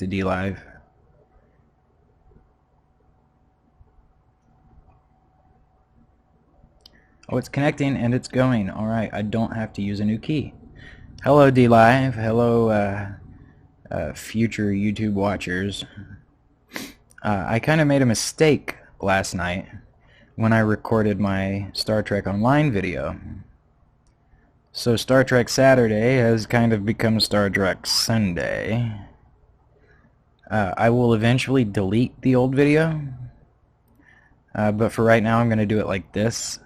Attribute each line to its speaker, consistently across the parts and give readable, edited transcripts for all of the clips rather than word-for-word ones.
Speaker 1: to D-Live. Oh, it's connecting and it's going. Alright, I don't have to use a new key. Hello, D-Live. Hello, future YouTube watchers. I kind of made a mistake last night when I recorded my Star Trek Online video. So Star Trek Saturday has kind of become Star Trek Sunday. I will eventually delete the old video, but for right now I'm going to do it like this.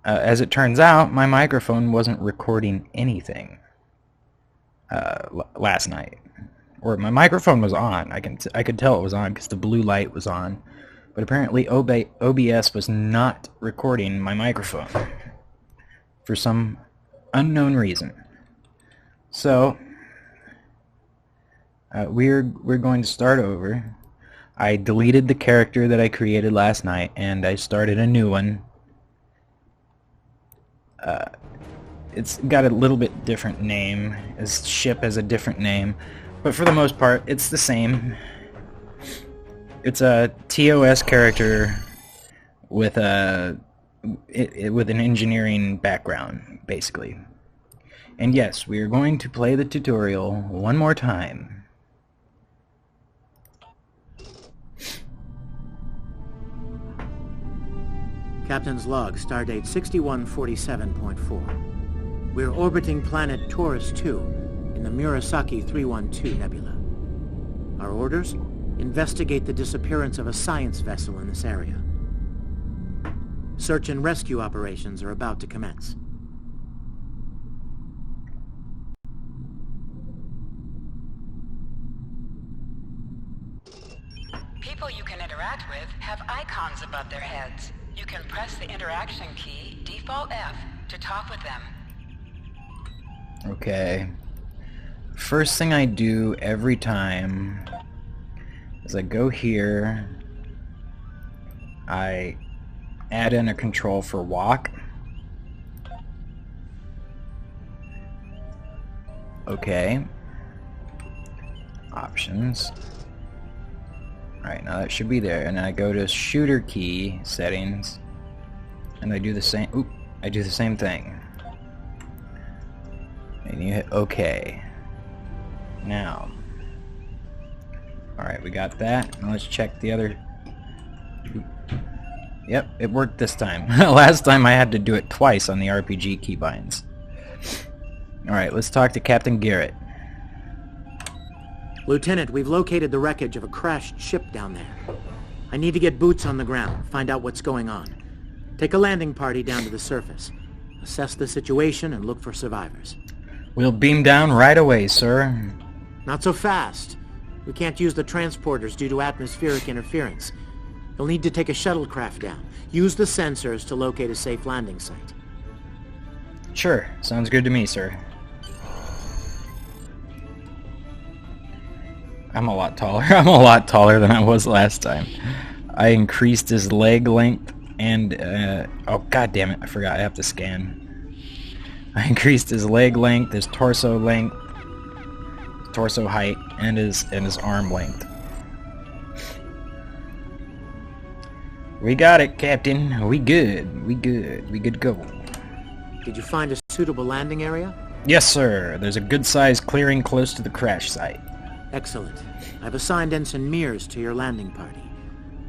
Speaker 1: As it turns out, my microphone wasn't recording anything last night. Or my microphone was on. I could tell it was on because the blue light was on. But apparently OBS was not recording my microphone for some unknown reason. So we're going to start over. I deleted the character that I created last night and I started a new one. It's got a little bit different name. His ship has a different name, but for the most part it's the same. It's a TOS character with an engineering background, basically. And yes, we are going to play the tutorial one more time.
Speaker 2: Captain's log, stardate 6147.4. We're orbiting planet Taurus II in the Murasaki 312 nebula. Our orders? Investigate the disappearance of a science vessel in this area. Search and rescue operations are about to commence.
Speaker 3: People you can interact with have icons above their heads. You can press the interaction key, default F, to talk with them.
Speaker 1: Okay. First thing I do every time is I go here, I add in a control for walk. Okay. Options. Alright, now that should be there. And then I go to shooter key settings and I do the same. Oop, I do the same thing. And you hit OK. Now, alright, we got that. Now let's check the other. Yep, it worked this time. Last time I had to do it twice on the RPG keybinds. Alright, let's talk to Captain Garrett.
Speaker 2: Lieutenant, we've located the wreckage of a crashed ship down there. I need to get boots on the ground, find out what's going on. Take a landing party down to the surface. Assess the situation and look for survivors.
Speaker 1: We'll beam down right away, sir.
Speaker 2: Not so fast. We can't use the transporters due to atmospheric interference. You'll need to take a shuttlecraft down. Use the sensors to locate a safe landing site.
Speaker 1: Sure, sounds good to me, sir. I'm a lot taller. I'm a lot taller than I was last time. I increased his leg length and, oh god damn it, I forgot, I have to scan. I increased his leg length, his torso length, torso height, and his arm length. We got it, Captain. We good. We good. We good to go.
Speaker 2: Did you find a suitable landing area?
Speaker 1: Yes, sir. There's a good-sized clearing close to the crash site.
Speaker 2: Excellent. I've assigned Ensign Mears to your landing party.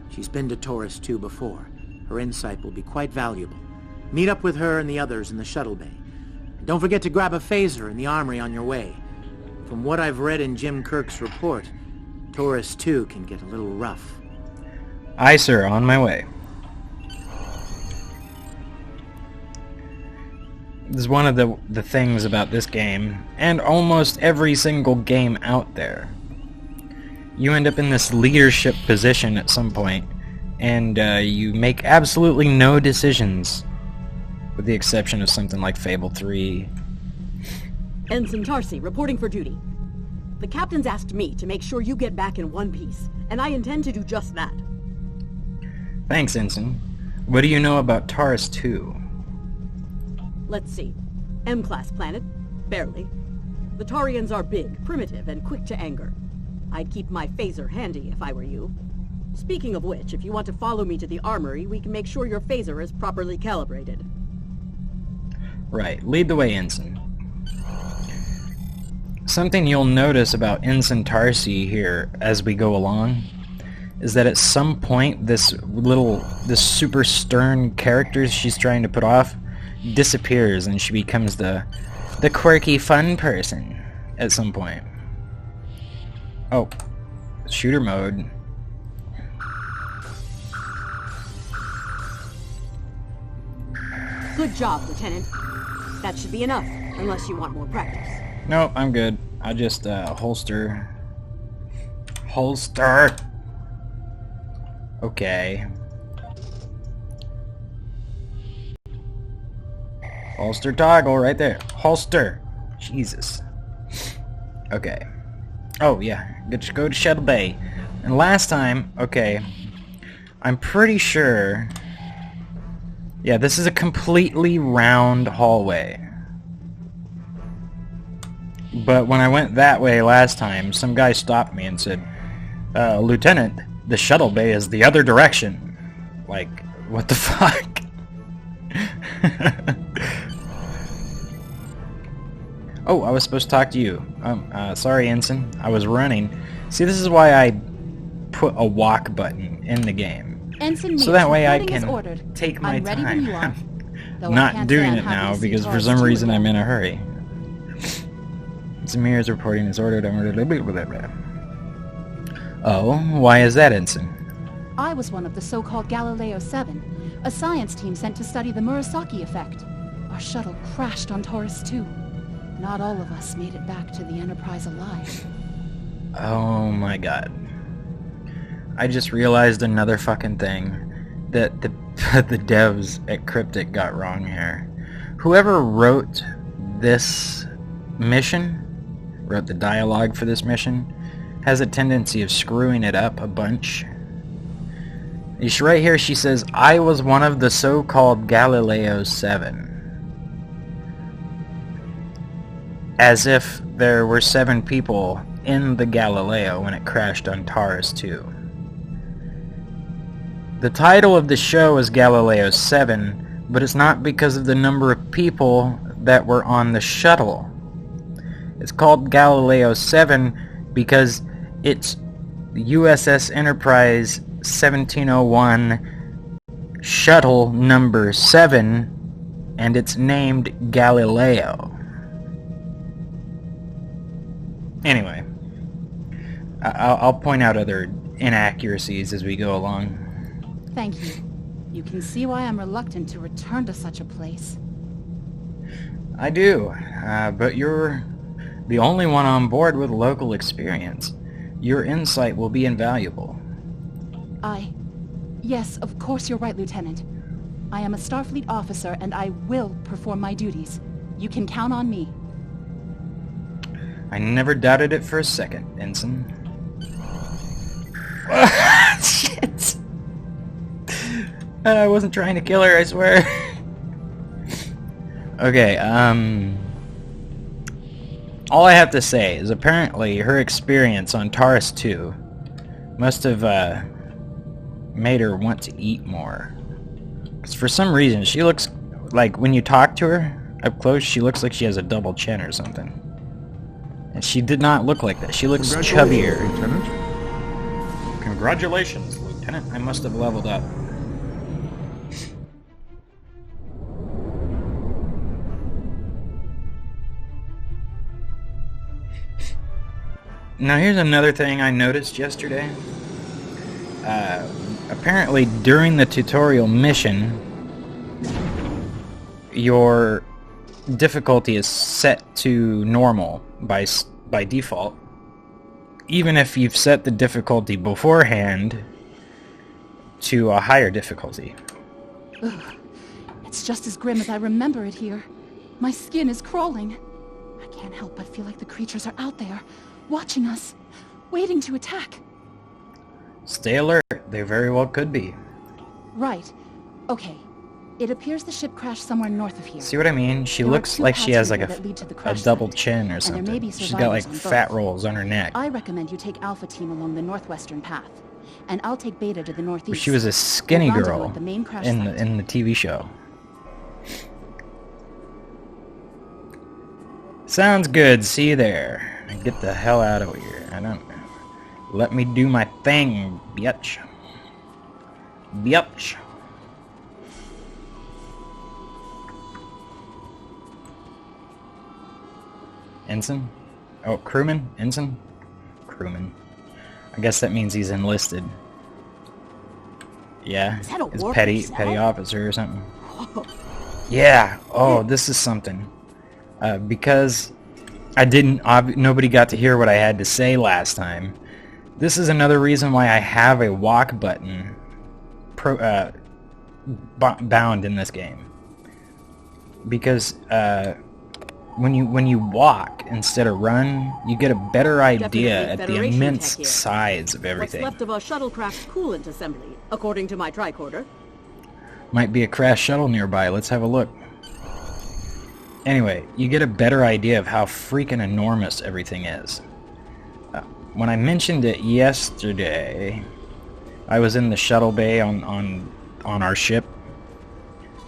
Speaker 2: She's been to Taurus II before. Her insight will be quite valuable. Meet up with her and the others in the shuttle bay. And don't forget to grab a phaser in the armory on your way. From what I've read in Jim Kirk's report, Taurus II can get a little rough.
Speaker 1: Aye, sir. On my way. This is one of the things about this game, and almost every single game out there. You end up in this leadership position at some point, and you make absolutely no decisions, with the exception of something like Fable 3.
Speaker 4: Ensign Tarsi, reporting for duty. The captain's asked me to make sure you get back in one piece, and I intend to do just that.
Speaker 1: Thanks, Ensign. What do you know about Taurus II?
Speaker 4: Let's see. M-class planet. Barely. The Taurians are big, primitive, and quick to anger. I'd keep my phaser handy if I were you. Speaking of which, if you want to follow me to the armory, we can make sure your phaser is properly calibrated.
Speaker 1: Right. Lead the way, Ensign. Something you'll notice about Ensign Tarsi here as we go along is that at some point this super stern character she's trying to put off disappears and she becomes the quirky fun person at some point. Oh, shooter mode.
Speaker 4: Good job, Lieutenant. That should be enough, unless you want more practice.
Speaker 1: Nope, I'm good. I'll just holster. Holster! Okay. Holster toggle right there. Holster! Jesus. Okay. Oh, yeah. Let's go to Shuttle Bay. And last time, okay, I'm pretty sure... Yeah, this is a completely round hallway. But when I went that way last time, some guy stopped me and said, Lieutenant, the shuttle bay is the other direction. Like, what the fuck? Oh, I was supposed to talk to you. Sorry, Ensign. I was running. See, this is why I put a walk button in the game.
Speaker 5: Ensign Mears,
Speaker 1: So that way I
Speaker 5: reporting is
Speaker 1: can
Speaker 5: ordered.
Speaker 1: take my
Speaker 5: I'm ready when you are.
Speaker 1: time.
Speaker 5: Though I
Speaker 1: Not
Speaker 5: can't
Speaker 1: doing
Speaker 5: say I'm
Speaker 1: it
Speaker 5: happy
Speaker 1: now
Speaker 5: to see
Speaker 1: because for
Speaker 5: Taurus
Speaker 1: some
Speaker 5: II
Speaker 1: reason I'm
Speaker 5: again.
Speaker 1: in a hurry. Ensign Mears reporting is ordered. Oh, why is that, Ensign?
Speaker 5: I was one of the so-called Galileo 7, a science team sent to study the Murasaki effect. Our shuttle crashed on Taurus II. Not all of us made it back to the Enterprise alive.
Speaker 1: Oh my god. I just realized another fucking thing that the devs at Cryptic got wrong here. Whoever wrote this mission, wrote the dialogue for this mission, has a tendency of screwing it up a bunch. Right here she says, I was one of the so-called Galileo 7. As if there were 7 people in the Galileo when it crashed on Taurus II. The title of the show is Galileo 7, but it's not because of the number of people that were on the shuttle. It's called Galileo 7 because it's USS Enterprise 1701 shuttle number 7, and it's named Galileo. Anyway, I'll point out other inaccuracies as we go along.
Speaker 5: Thank you. You can see why I'm reluctant to return to such a place.
Speaker 1: I do, but you're the only one on board with local experience. Your insight will be invaluable.
Speaker 5: Yes, of course you're right, Lieutenant. I am a Starfleet officer, and I will perform my duties. You can count on me.
Speaker 1: I never doubted it for a second, Ensign. Shit! I wasn't trying to kill her, I swear. Okay, all I have to say is apparently her experience on Taurus II must have, made her want to eat more. Because for some reason, she looks like, when you talk to her up close, she looks like she has a double chin or something. And she did not look like that. She looks chubbier.
Speaker 6: Lieutenant.
Speaker 1: Congratulations, Lieutenant. I must have leveled up. Now here's another thing I noticed yesterday. Apparently during the tutorial mission, your difficulty is set to normal by default. Even if you've set the difficulty beforehand to a higher difficulty.
Speaker 5: Ugh. It's just as grim as I remember it here. My skin is crawling. I can't help but feel like the creatures are out there, watching us, waiting to attack.
Speaker 1: Stay alert. They very well could be.
Speaker 5: Right. Okay. It appears the ship crashed somewhere north of here.
Speaker 1: See what I mean? She
Speaker 5: There are
Speaker 1: looks
Speaker 5: 2
Speaker 1: like she
Speaker 5: paths
Speaker 1: has like
Speaker 5: here that lead to the
Speaker 1: a
Speaker 5: crash
Speaker 1: double
Speaker 5: site,
Speaker 1: chin or
Speaker 5: and there may be
Speaker 1: something. She's got like
Speaker 5: survivors on
Speaker 1: fat
Speaker 5: both.
Speaker 1: rolls on her neck.
Speaker 5: I recommend you take Alpha Team along the northwestern path, and I'll take Beta to the northeast.
Speaker 1: She was a skinny
Speaker 5: We'll rendezvous
Speaker 1: girl
Speaker 5: at the main crash
Speaker 1: in
Speaker 5: site.
Speaker 1: the TV show. Sounds good. See you there. Get the hell out of here. I don't. Let me do my thing, bitch. Bitch. Ensign? Oh, crewman? Ensign? Crewman. I guess that means he's enlisted. Yeah,
Speaker 4: Is that a
Speaker 1: it's
Speaker 4: warp
Speaker 1: petty
Speaker 4: yourself?
Speaker 1: officer or something.
Speaker 4: Whoa.
Speaker 1: Yeah. Oh, this is something. Because I didn't. Nobody got to hear what I had to say last time. This is another reason why I have a walk button bound in this game. Because when you walk instead of run, you get a better idea
Speaker 4: Definitely
Speaker 1: at the
Speaker 4: Federation
Speaker 1: immense
Speaker 4: tech here.
Speaker 1: size of everything.
Speaker 4: What's left of a shuttlecraft's coolant assembly, according to my tricorder.
Speaker 1: Might be a crashed shuttle nearby. Let's have a look. Anyway, you get a better idea of how freaking enormous everything is. When I mentioned it yesterday, I was in the shuttle bay on our ship.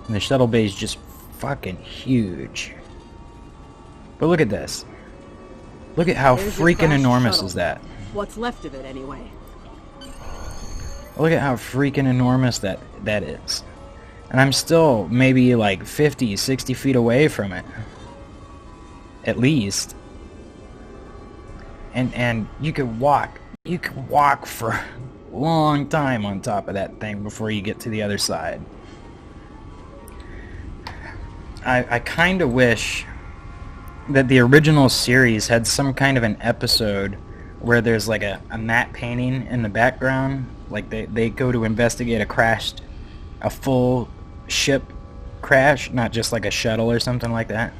Speaker 1: And the shuttle bay is just fucking huge. But look at this. Look at how
Speaker 4: There's your
Speaker 1: freaking
Speaker 4: crashed
Speaker 1: enormous
Speaker 4: shuttle.
Speaker 1: is that.
Speaker 4: What's left of it, anyway.
Speaker 1: Look at how freaking enormous that is. And I'm still maybe like 50, 60 feet away from it. At least. And you could walk. You could walk for a long time on top of that thing before you get to the other side. I kind of wish that the original series had some kind of an episode where there's like a matte painting in the background. Like they go to investigate a full ship crash, not just like a shuttle or something like that.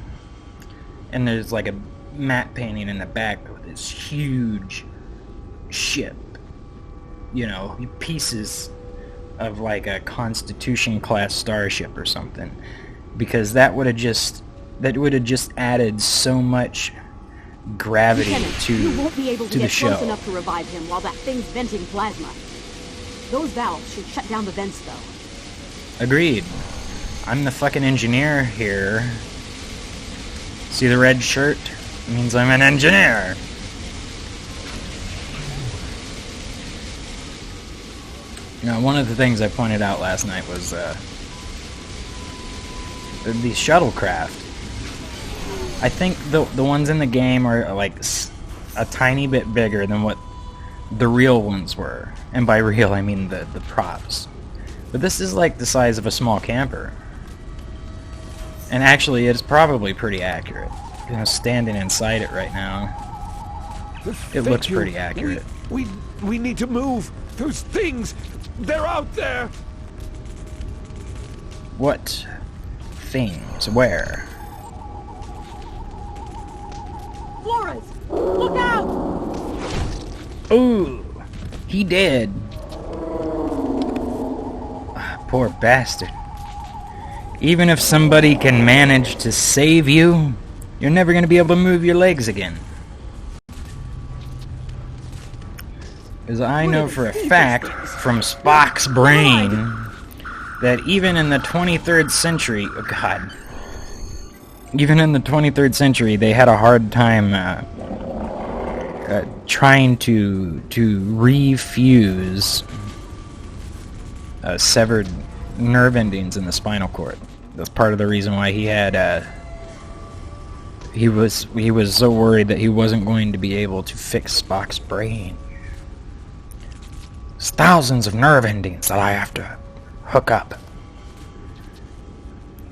Speaker 1: And there's like a matte painting in the back of this huge ship. You know, pieces of like a Constitution class starship or something. Because that would have just added so much gravity
Speaker 4: Lieutenant,
Speaker 1: to
Speaker 4: you won't be able to
Speaker 1: the
Speaker 4: get
Speaker 1: show.
Speaker 4: close enough to revive him while that thing's venting plasma. Those valves should shut down the vents, though.
Speaker 1: Agreed. I'm the fucking engineer here. See the red shirt? It means I'm an engineer. Now, one of the things I pointed out last night was these shuttlecraft. I think the ones in the game are like a tiny bit bigger than what the real ones were. And by real, I mean the props. But this is like the size of a small camper. And actually, it's probably pretty accurate. You know, standing inside it right now, it looks pretty accurate.
Speaker 6: We need to move. Those things, they're out there.
Speaker 1: What things? Where?
Speaker 4: Flores! Look out!
Speaker 1: Ooh, he dead. Ah, poor bastard. Even if somebody can manage to save you, you're never going to be able to move your legs again. Because I know for a fact from Spock's brain that even in the 23rd century, oh god, even in the 23rd century, they had a hard time trying to refuse severed nerve endings in the spinal cord. That's part of the reason why he had he was so worried that he wasn't going to be able to fix Spock's brain. There's thousands of nerve endings that I have to hook up.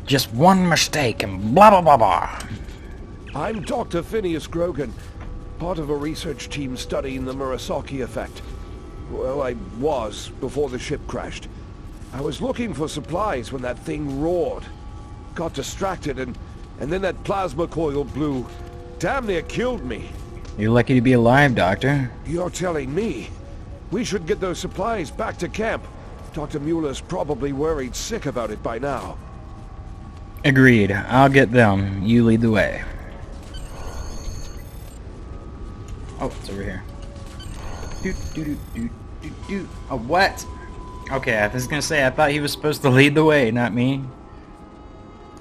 Speaker 1: Just one mistake and blah blah blah blah.
Speaker 6: I'm Dr. Phineas Grogan, part of a research team studying the Murasaki effect. Well, I was before the ship crashed. I was looking for supplies when that thing roared. Got distracted and then that plasma coil blew. Damn near killed me.
Speaker 1: You're lucky to be alive, Doctor.
Speaker 6: You're telling me? We should get those supplies back to camp. Dr. Mueller's probably worried sick about it by now.
Speaker 1: Agreed. I'll get them. You lead the way. Oh, it's over here. Oh, what? Okay, I was gonna say, I thought he was supposed to lead the way, not me.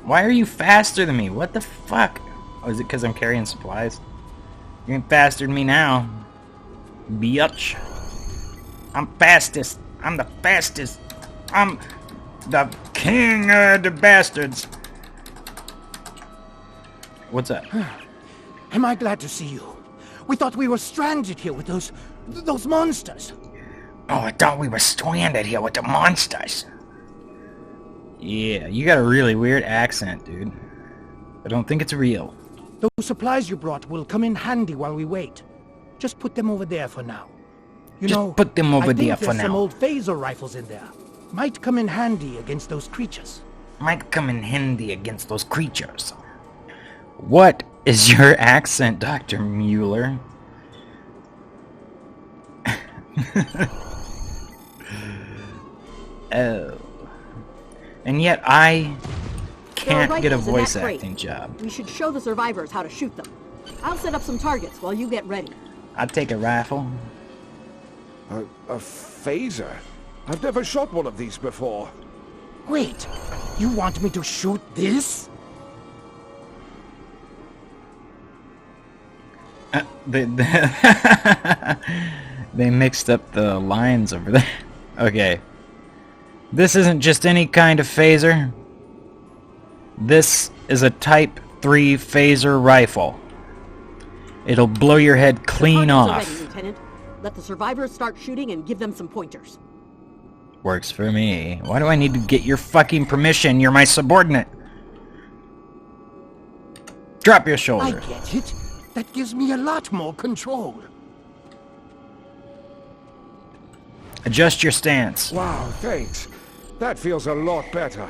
Speaker 1: Why are you faster than me? What the fuck? Oh, is it because I'm carrying supplies? You're getting faster than me now. Bitch. I'm fastest. I'm the fastest. I'm the king of the bastards. What's up?
Speaker 7: Am I glad to see you? We thought we were stranded here with those monsters.
Speaker 1: Oh, I thought we were stranded here with the monsters. Yeah, you got a really weird accent, dude. I don't think it's real.
Speaker 7: Those supplies you brought will come in handy while we wait. Just put them over there for now.
Speaker 1: Just put them over there for
Speaker 7: I think there's some
Speaker 1: now.
Speaker 7: old phaser rifles in there. Might come in handy against those creatures.
Speaker 1: Might come in handy against those creatures. What is your accent, Dr. Mueller? Oh. And yet I can't get a voice acting job.
Speaker 4: We should show the survivors how to shoot them. I'll set up some targets while you get ready.
Speaker 1: I'd take a rifle.
Speaker 6: A phaser? I've never shot one of these before.
Speaker 7: Wait, you want me to shoot this?
Speaker 1: They mixed up the lines over there. Okay. This isn't just any kind of phaser. This is a Type 3 phaser rifle. It'll blow your head clean off.
Speaker 4: Ready, Lieutenant. Let the survivors start shooting and give them some pointers.
Speaker 1: Works for me. Why do I need to get your fucking permission? You're my subordinate. Drop your
Speaker 7: I
Speaker 1: shoulders.
Speaker 7: get it. That gives me a lot more control.
Speaker 1: Adjust your stance.
Speaker 6: Wow, thanks. That feels a lot better.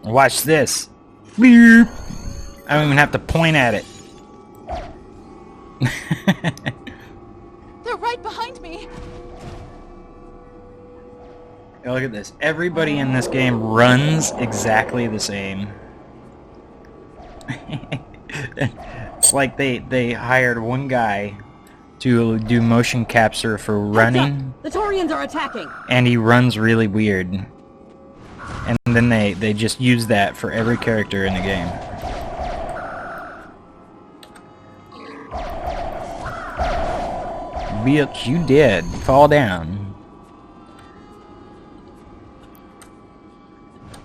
Speaker 1: Watch this. Beep. I don't even have to point at it.
Speaker 5: They're right behind me.
Speaker 1: Now look at this. Everybody in this game runs exactly the same. It's like they hired one guy to do motion capture for running,
Speaker 4: The Taureans are attacking!
Speaker 1: and he runs really weird. And then they just use that for every character in the game. Bitch, you did. Fall down.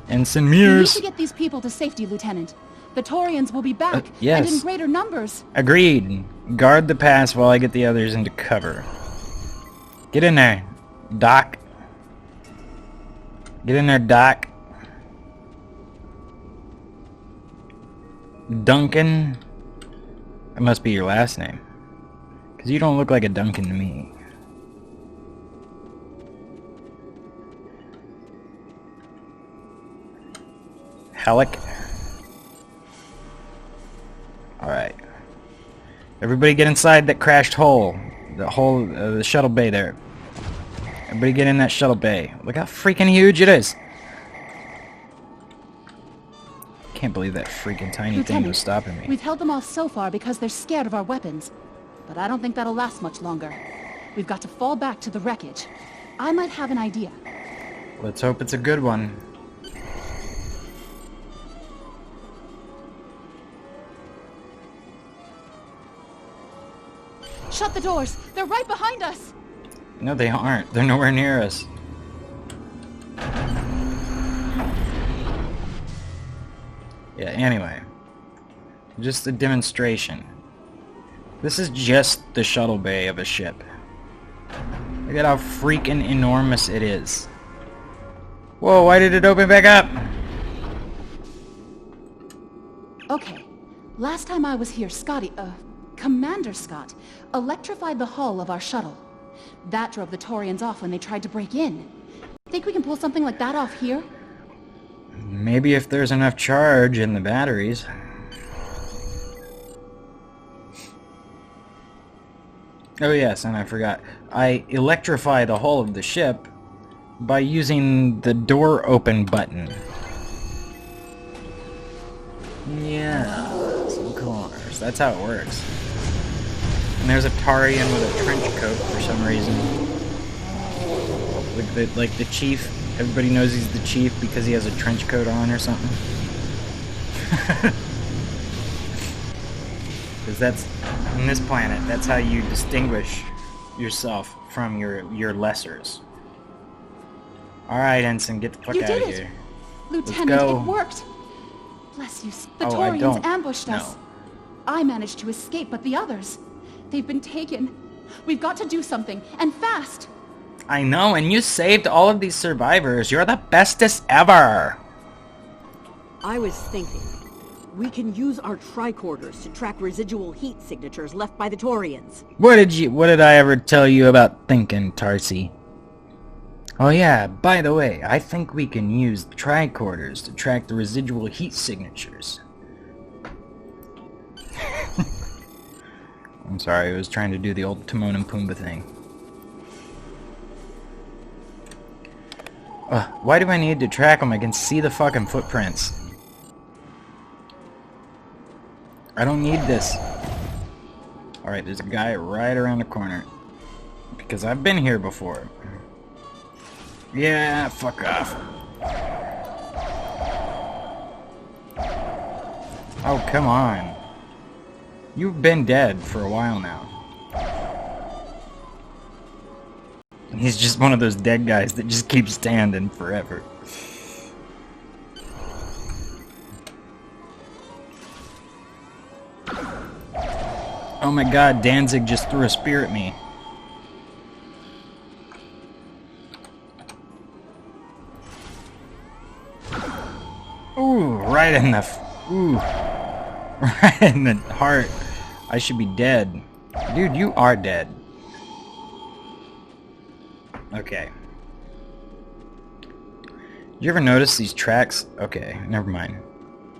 Speaker 1: Ensign
Speaker 5: We need
Speaker 1: Mears.
Speaker 5: to get these people to safety, Lieutenant. The Taureans will be back,
Speaker 1: yes.
Speaker 5: and in greater numbers.
Speaker 1: Agreed. Guard the pass while I get the others into cover. Get in there, Doc. Get in there, Doc. Duncan. That must be your last name. Because you don't look like a Duncan to me. Halleck. Alright. Everybody get inside that crashed hole. The hole, the shuttle bay there. Everybody get in that shuttle bay. Look how freaking huge it is. Can't believe that freaking tiny thing was stopping me.
Speaker 5: We've held them off so far because they're scared of our weapons. But I don't think that'll last much longer. We've got to fall back to the wreckage. I might have an idea.
Speaker 1: Let's hope it's a good one.
Speaker 5: Shut the doors! They're right behind us!
Speaker 1: No, they aren't. They're nowhere near us. Yeah, anyway. Just a demonstration. This is just the shuttle bay of a ship. Look at how freaking enormous it is. Whoa, why did it open back up?
Speaker 5: Okay. Last time I was here, Commander Scott, electrified the hull of our shuttle. That drove the Taureans off when they tried to break in. Think we can pull something like that off here?
Speaker 1: Maybe if there's enough charge in the batteries. Oh yes, and I forgot. I electrify the hull of the ship by using the door open button. Yeah, some cars. That's how it works. And there's a Taurian with a trench coat for some reason. Like the chief. Everybody knows he's the chief because he has a trench coat on or something. Because that's, in this planet, that's how you distinguish yourself from your lessers. Alright, Ensign, get the fuck out of here.
Speaker 5: Lieutenant,
Speaker 1: go.
Speaker 5: it worked! Bless you. The
Speaker 1: Oh, I
Speaker 5: Taurians
Speaker 1: don't
Speaker 5: ambushed us.
Speaker 1: know.
Speaker 5: I managed to escape, but the others, they've been taken. We've got to do something, and fast!
Speaker 1: I know, and you saved all of these survivors. You're the bestest ever!
Speaker 4: I was thinking, we can use our tricorders to track residual heat signatures left by the Taurians.
Speaker 1: What did I ever tell you about thinking, Tarsi? Oh yeah, by the way, I think we can use the tricorders to track the residual heat signatures. I'm sorry, I was trying to do the old Timon and Pumbaa thing. Why do I need to track them? I can see the fucking footprints. I don't need this. Alright, there's a guy right around the corner. Because I've been here before. Yeah, fuck off. Oh, come on. You've been dead for a while now. He's just one of those dead guys that just keeps standing forever. Oh my god, Danzig just threw a spear at me. Ooh, right in the... Ooh. Right in the heart. I should be dead. Dude, you are dead. Okay. You ever notice these tracks? Okay, never mind.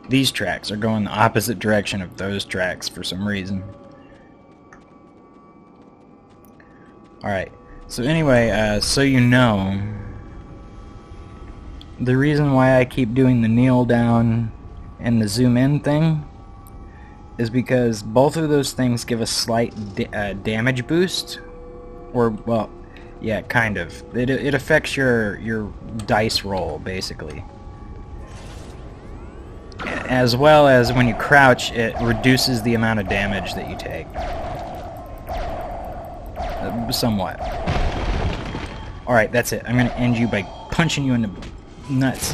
Speaker 1: These tracks are going the opposite direction of those tracks for some reason. Alright, so anyway, so you know, the reason why I keep doing the kneel down and the zoom in thing is because both of those things give a slight damage boost. Or, well, yeah, kind of. It affects your dice roll, basically. As well as when you crouch, it reduces the amount of damage that you take. Somewhat. Alright, that's it. I'm gonna end you by punching you in the nuts.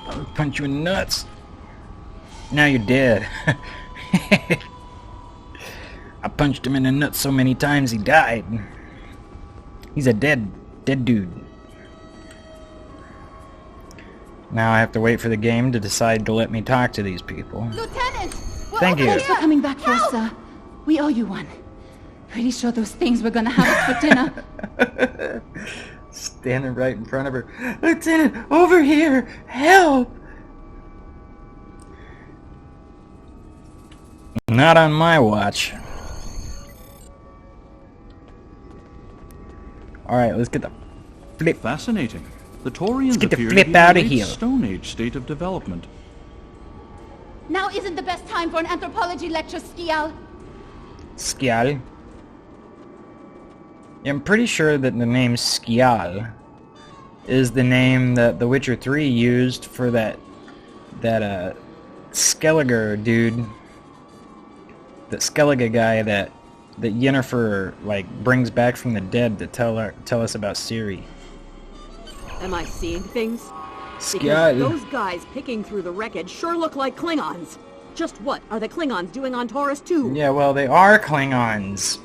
Speaker 1: I'll punch you in the nuts. Now you're dead. I punched him in the nuts so many times he died. He's a dead dude. Now I have to wait for the game to decide to let me talk to these people.
Speaker 5: Lieutenant!
Speaker 1: Thank you.
Speaker 5: Thanks for coming back for us, sir. We owe you one. Pretty sure those things were gonna have us for dinner.
Speaker 1: Standing right in front of her. Lieutenant, over here! Help! Not on my watch. Alright, let's get the flip.
Speaker 8: Fascinating. The Taurians
Speaker 1: Let's get the
Speaker 8: appear
Speaker 1: flip
Speaker 8: to be in
Speaker 1: outta
Speaker 8: a late
Speaker 1: here.
Speaker 8: Stone Age state of development.
Speaker 5: Now isn't the best time for an anthropology lecture, Skial.
Speaker 1: Skial? Yeah, I'm pretty sure that the name Skial is the name that The Witcher 3 used for that Skelliger dude. That Skellige guy that Yennefer, like, brings back from the dead to tell us about Ciri.
Speaker 4: Am I seeing things?
Speaker 1: Skial.
Speaker 4: Because those guys picking through the wreckage sure look like Klingons. Just what are the Klingons doing on Taurus II?
Speaker 1: Yeah, well, they are Klingons.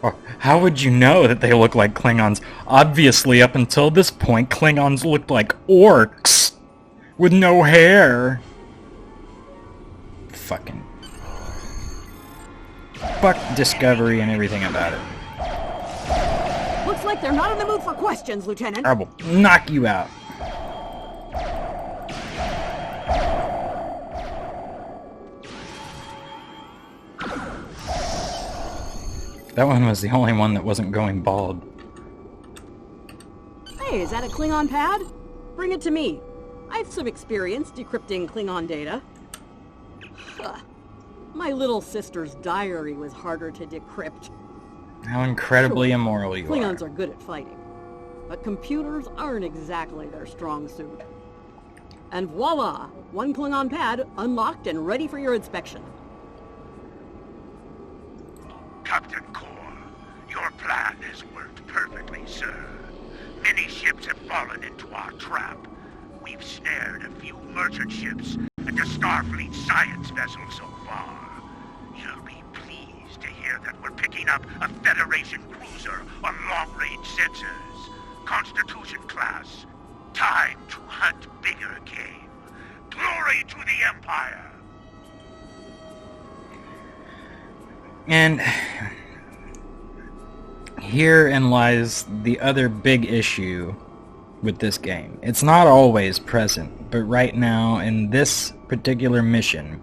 Speaker 1: Or how would you know that they look like Klingons? Obviously, up until this point, Klingons looked like orcs with no hair. Fucking... Fuck Discovery and everything about it.
Speaker 4: Looks like they're not in the mood for questions, Lieutenant.
Speaker 1: I will knock you out. That one was the only one that wasn't going bald.
Speaker 4: Hey, is that a Klingon pad? Bring it to me. I have some experience decrypting Klingon data. Huh. My little sister's diary was harder to decrypt.
Speaker 1: How incredibly immoral you
Speaker 4: Klingons
Speaker 1: are.
Speaker 4: are good at fighting, but computers aren't exactly their strong suit. And voila! One Klingon pad unlocked and ready for your inspection.
Speaker 9: Captain Core, your plan has worked perfectly, sir. Many ships have fallen into our trap. We've snared a few merchant ships and a Starfleet science vessel so far. You'll be pleased to hear that we're picking up a Federation cruiser on long-range sensors. Constitution class. Time to hunt bigger game. Glory to the Empire!
Speaker 1: And herein lies the other big issue with this game. It's not always present, but right now, in this particular mission,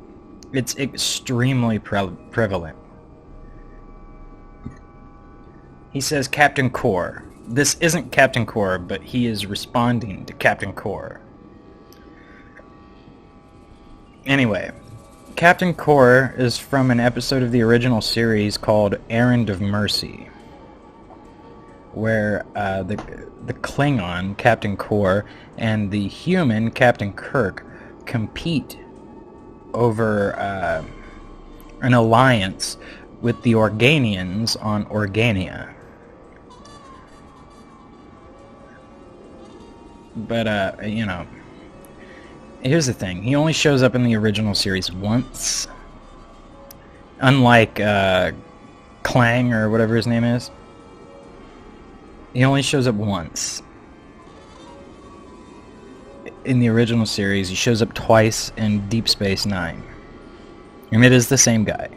Speaker 1: it's extremely prevalent. He says Captain Core. This isn't Captain Core, but he is responding to Captain Core. Anyway, Captain Core is from an episode of the original series called Errand of Mercy, where the Klingon, Captain Core, and the human, Captain Kirk, compete over an alliance with the Organians on Organia. But, you know, here's the thing. He only shows up in the original series once. Unlike Clang, or whatever his name is. He only shows up once. In the original series, he shows up twice in Deep Space Nine. And it is the same guy.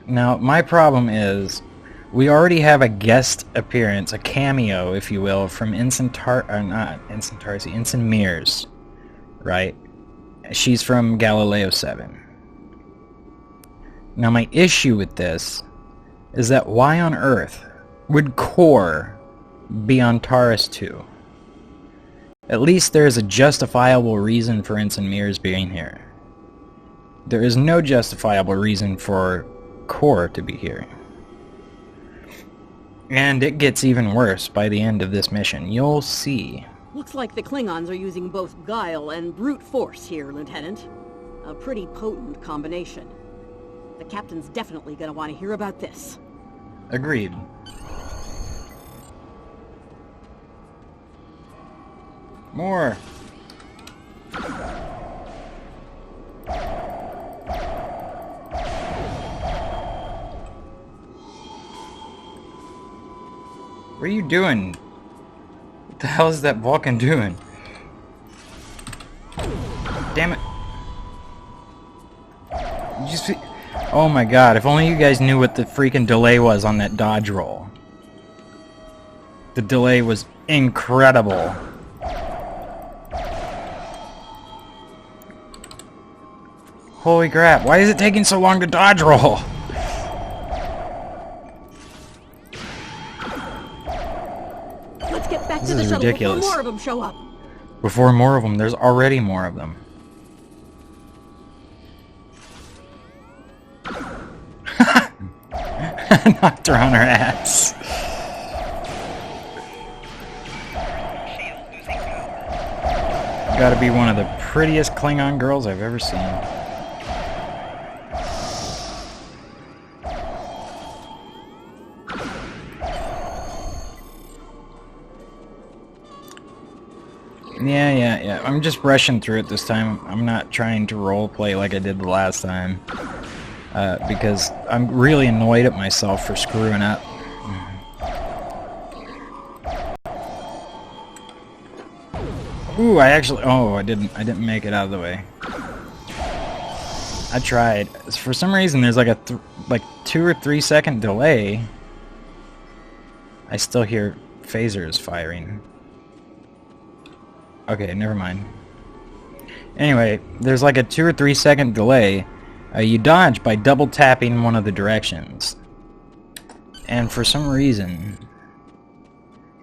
Speaker 1: Now, my problem is, we already have a guest appearance, a cameo, if you will, from Ensign Tarsi, Ensign Mears, right? She's from Galileo 7. Now, my issue with this is that why on earth would Core be on Taurus II? At least there is a justifiable reason for Ensign Mears being here. There is no justifiable reason for Core to be here. And it gets even worse by the end of this mission. You'll see.
Speaker 4: Looks like the Klingons are using both guile and brute force here, Lieutenant. A pretty potent combination. The captain's definitely gonna want to hear about this.
Speaker 1: Agreed. More. What are you doing? What the hell is that Vulcan doing? Damn it. You just... Oh my god, if only you guys knew what the freaking delay was on that dodge roll. The delay was incredible. Holy crap, why is it taking so long to dodge roll?
Speaker 4: Let's get back
Speaker 1: This
Speaker 4: to the
Speaker 1: is
Speaker 4: shuttle
Speaker 1: ridiculous.
Speaker 4: before more of them show up.
Speaker 1: Before more of them, there's already more of them. Knocked her on her ass. Gotta be one of the prettiest Klingon girls I've ever seen. Yeah. I'm just rushing through it this time. I'm not trying to roleplay like I did the last time. Because I'm really annoyed at myself for screwing up. Ooh, I didn't make it out of the way. I tried. For some reason, there's like a 2 or 3 second delay. I still hear phasers firing. Okay, never mind. Anyway, there's like a 2 or 3 second delay. You dodge by double tapping one of the directions. And for some reason,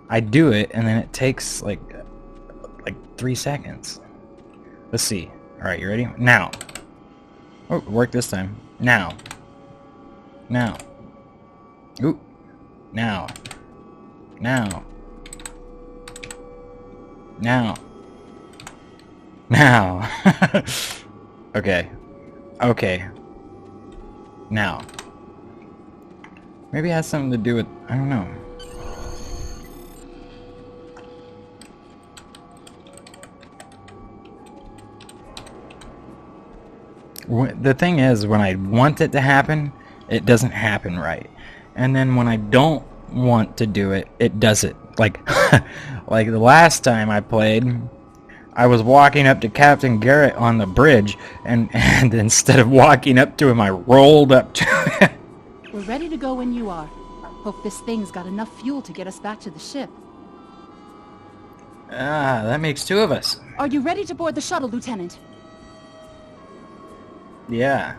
Speaker 1: I do it, and then it takes like 3 seconds. Let's see. Alright, you ready? Now. Oh, it worked this time. Now. Now. Ooh. Now. Now. Now. Now. Okay. Okay. Now. Maybe it has something to do with... I don't know. The thing is, when I want it to happen, it doesn't happen right. And then when I don't want to do it, it does it. Like, like the last time I played, I was walking up to Captain Garrett on the bridge, and instead of walking up to him, I rolled up to him.
Speaker 5: We're ready to go when you are. Hope this thing's got enough fuel to get us back to the ship.
Speaker 1: Ah, that makes 2 of us.
Speaker 5: Are you ready to board the shuttle, Lieutenant?
Speaker 1: Yeah.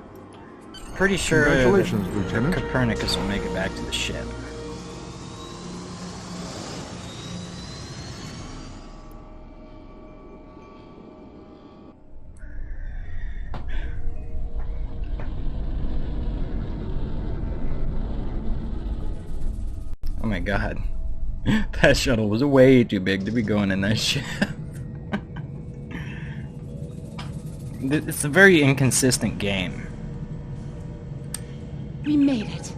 Speaker 1: Pretty sure
Speaker 6: Congratulations, Lieutenant.
Speaker 1: Copernicus will make it back to the ship. Oh my god. That shuttle was way too big to be going in that ship. It's a very inconsistent game.
Speaker 5: We made it.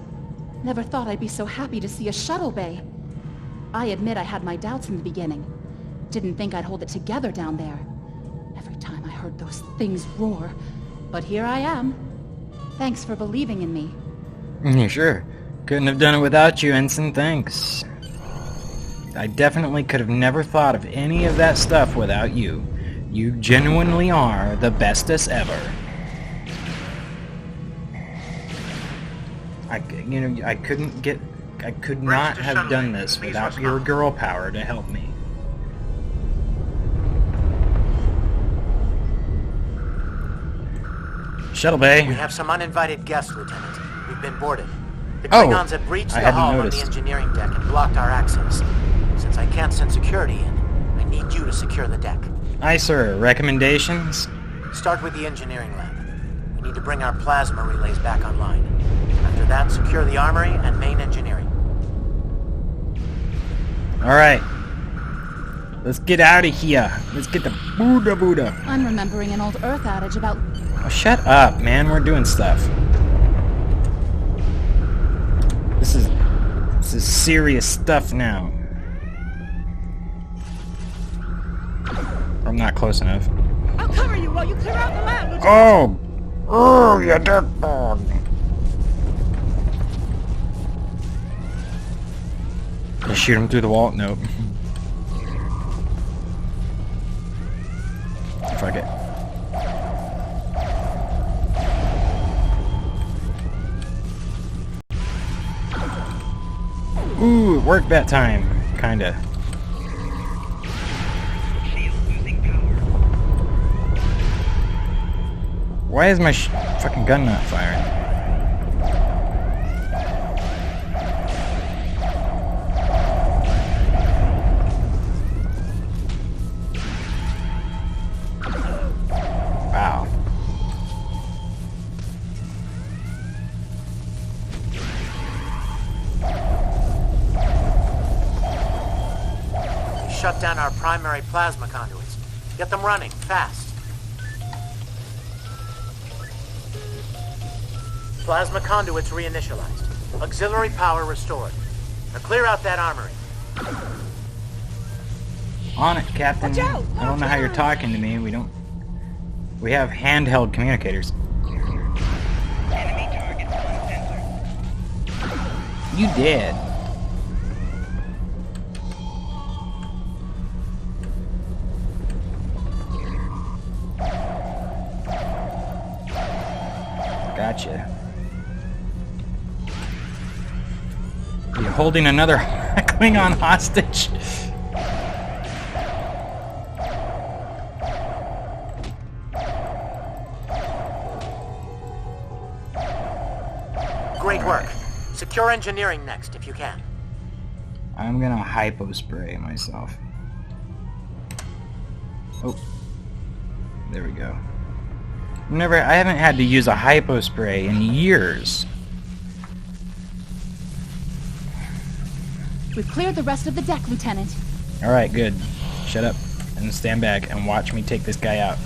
Speaker 5: Never thought I'd be so happy to see a shuttle bay. I admit I had my doubts in the beginning. Didn't think I'd hold it together down there. Every time I heard those things roar. But here I am. Thanks for believing in me.
Speaker 1: Yeah, sure. Couldn't have done it without you, Ensign. Thanks. I definitely could have never thought of any of that stuff without you. You genuinely are the bestest ever. I could not have done this without your girl power to help me. Shuttle bay.
Speaker 2: We have some uninvited guests, Lieutenant. We've been boarded. The
Speaker 1: Oh,
Speaker 2: Klingons have breached
Speaker 1: I
Speaker 2: the
Speaker 1: hadn't
Speaker 2: hull on the
Speaker 1: noticed.
Speaker 2: engineering deck and blocked our access. Since I can't send security in, I need you to secure the deck.
Speaker 1: Aye, sir. Recommendations?
Speaker 2: Start with the engineering lab. We need to bring our plasma relays back online. After that, secure the armory and main engineering.
Speaker 1: Alright. Let's get out of here. Let's get the Buddha.
Speaker 5: I'm remembering an old Earth adage about...
Speaker 1: Oh, shut up, man. We're doing stuff. This is serious stuff now. I'm not close enough.
Speaker 4: I'll cover you while you clear out the lab, Lieutenant.
Speaker 1: Oh! Oh, you dirtbag! Can I shoot him through the wall? Nope. Fuck it. Ooh, it worked that time. Kinda. Why is my fucking gun not firing? Wow.
Speaker 2: Shut down our primary plasma conduits. Get them running, fast. Plasma conduits reinitialized. Auxiliary power restored. Now clear out that armory.
Speaker 1: On it, Captain.
Speaker 4: Watch out!
Speaker 1: I don't know how you're talking to me. We have handheld communicators.
Speaker 9: Enemy target on sensor.
Speaker 1: You did. Gotcha. You're holding another Klingon hostage.
Speaker 2: Great work. Secure engineering next, if you can.
Speaker 1: I'm gonna hypo-spray myself. Oh. There we go. I haven't had to use a hypo-spray in years.
Speaker 5: We've cleared the rest of the deck, Lieutenant.
Speaker 1: Alright, good. Shut up and stand back and watch me take this guy out.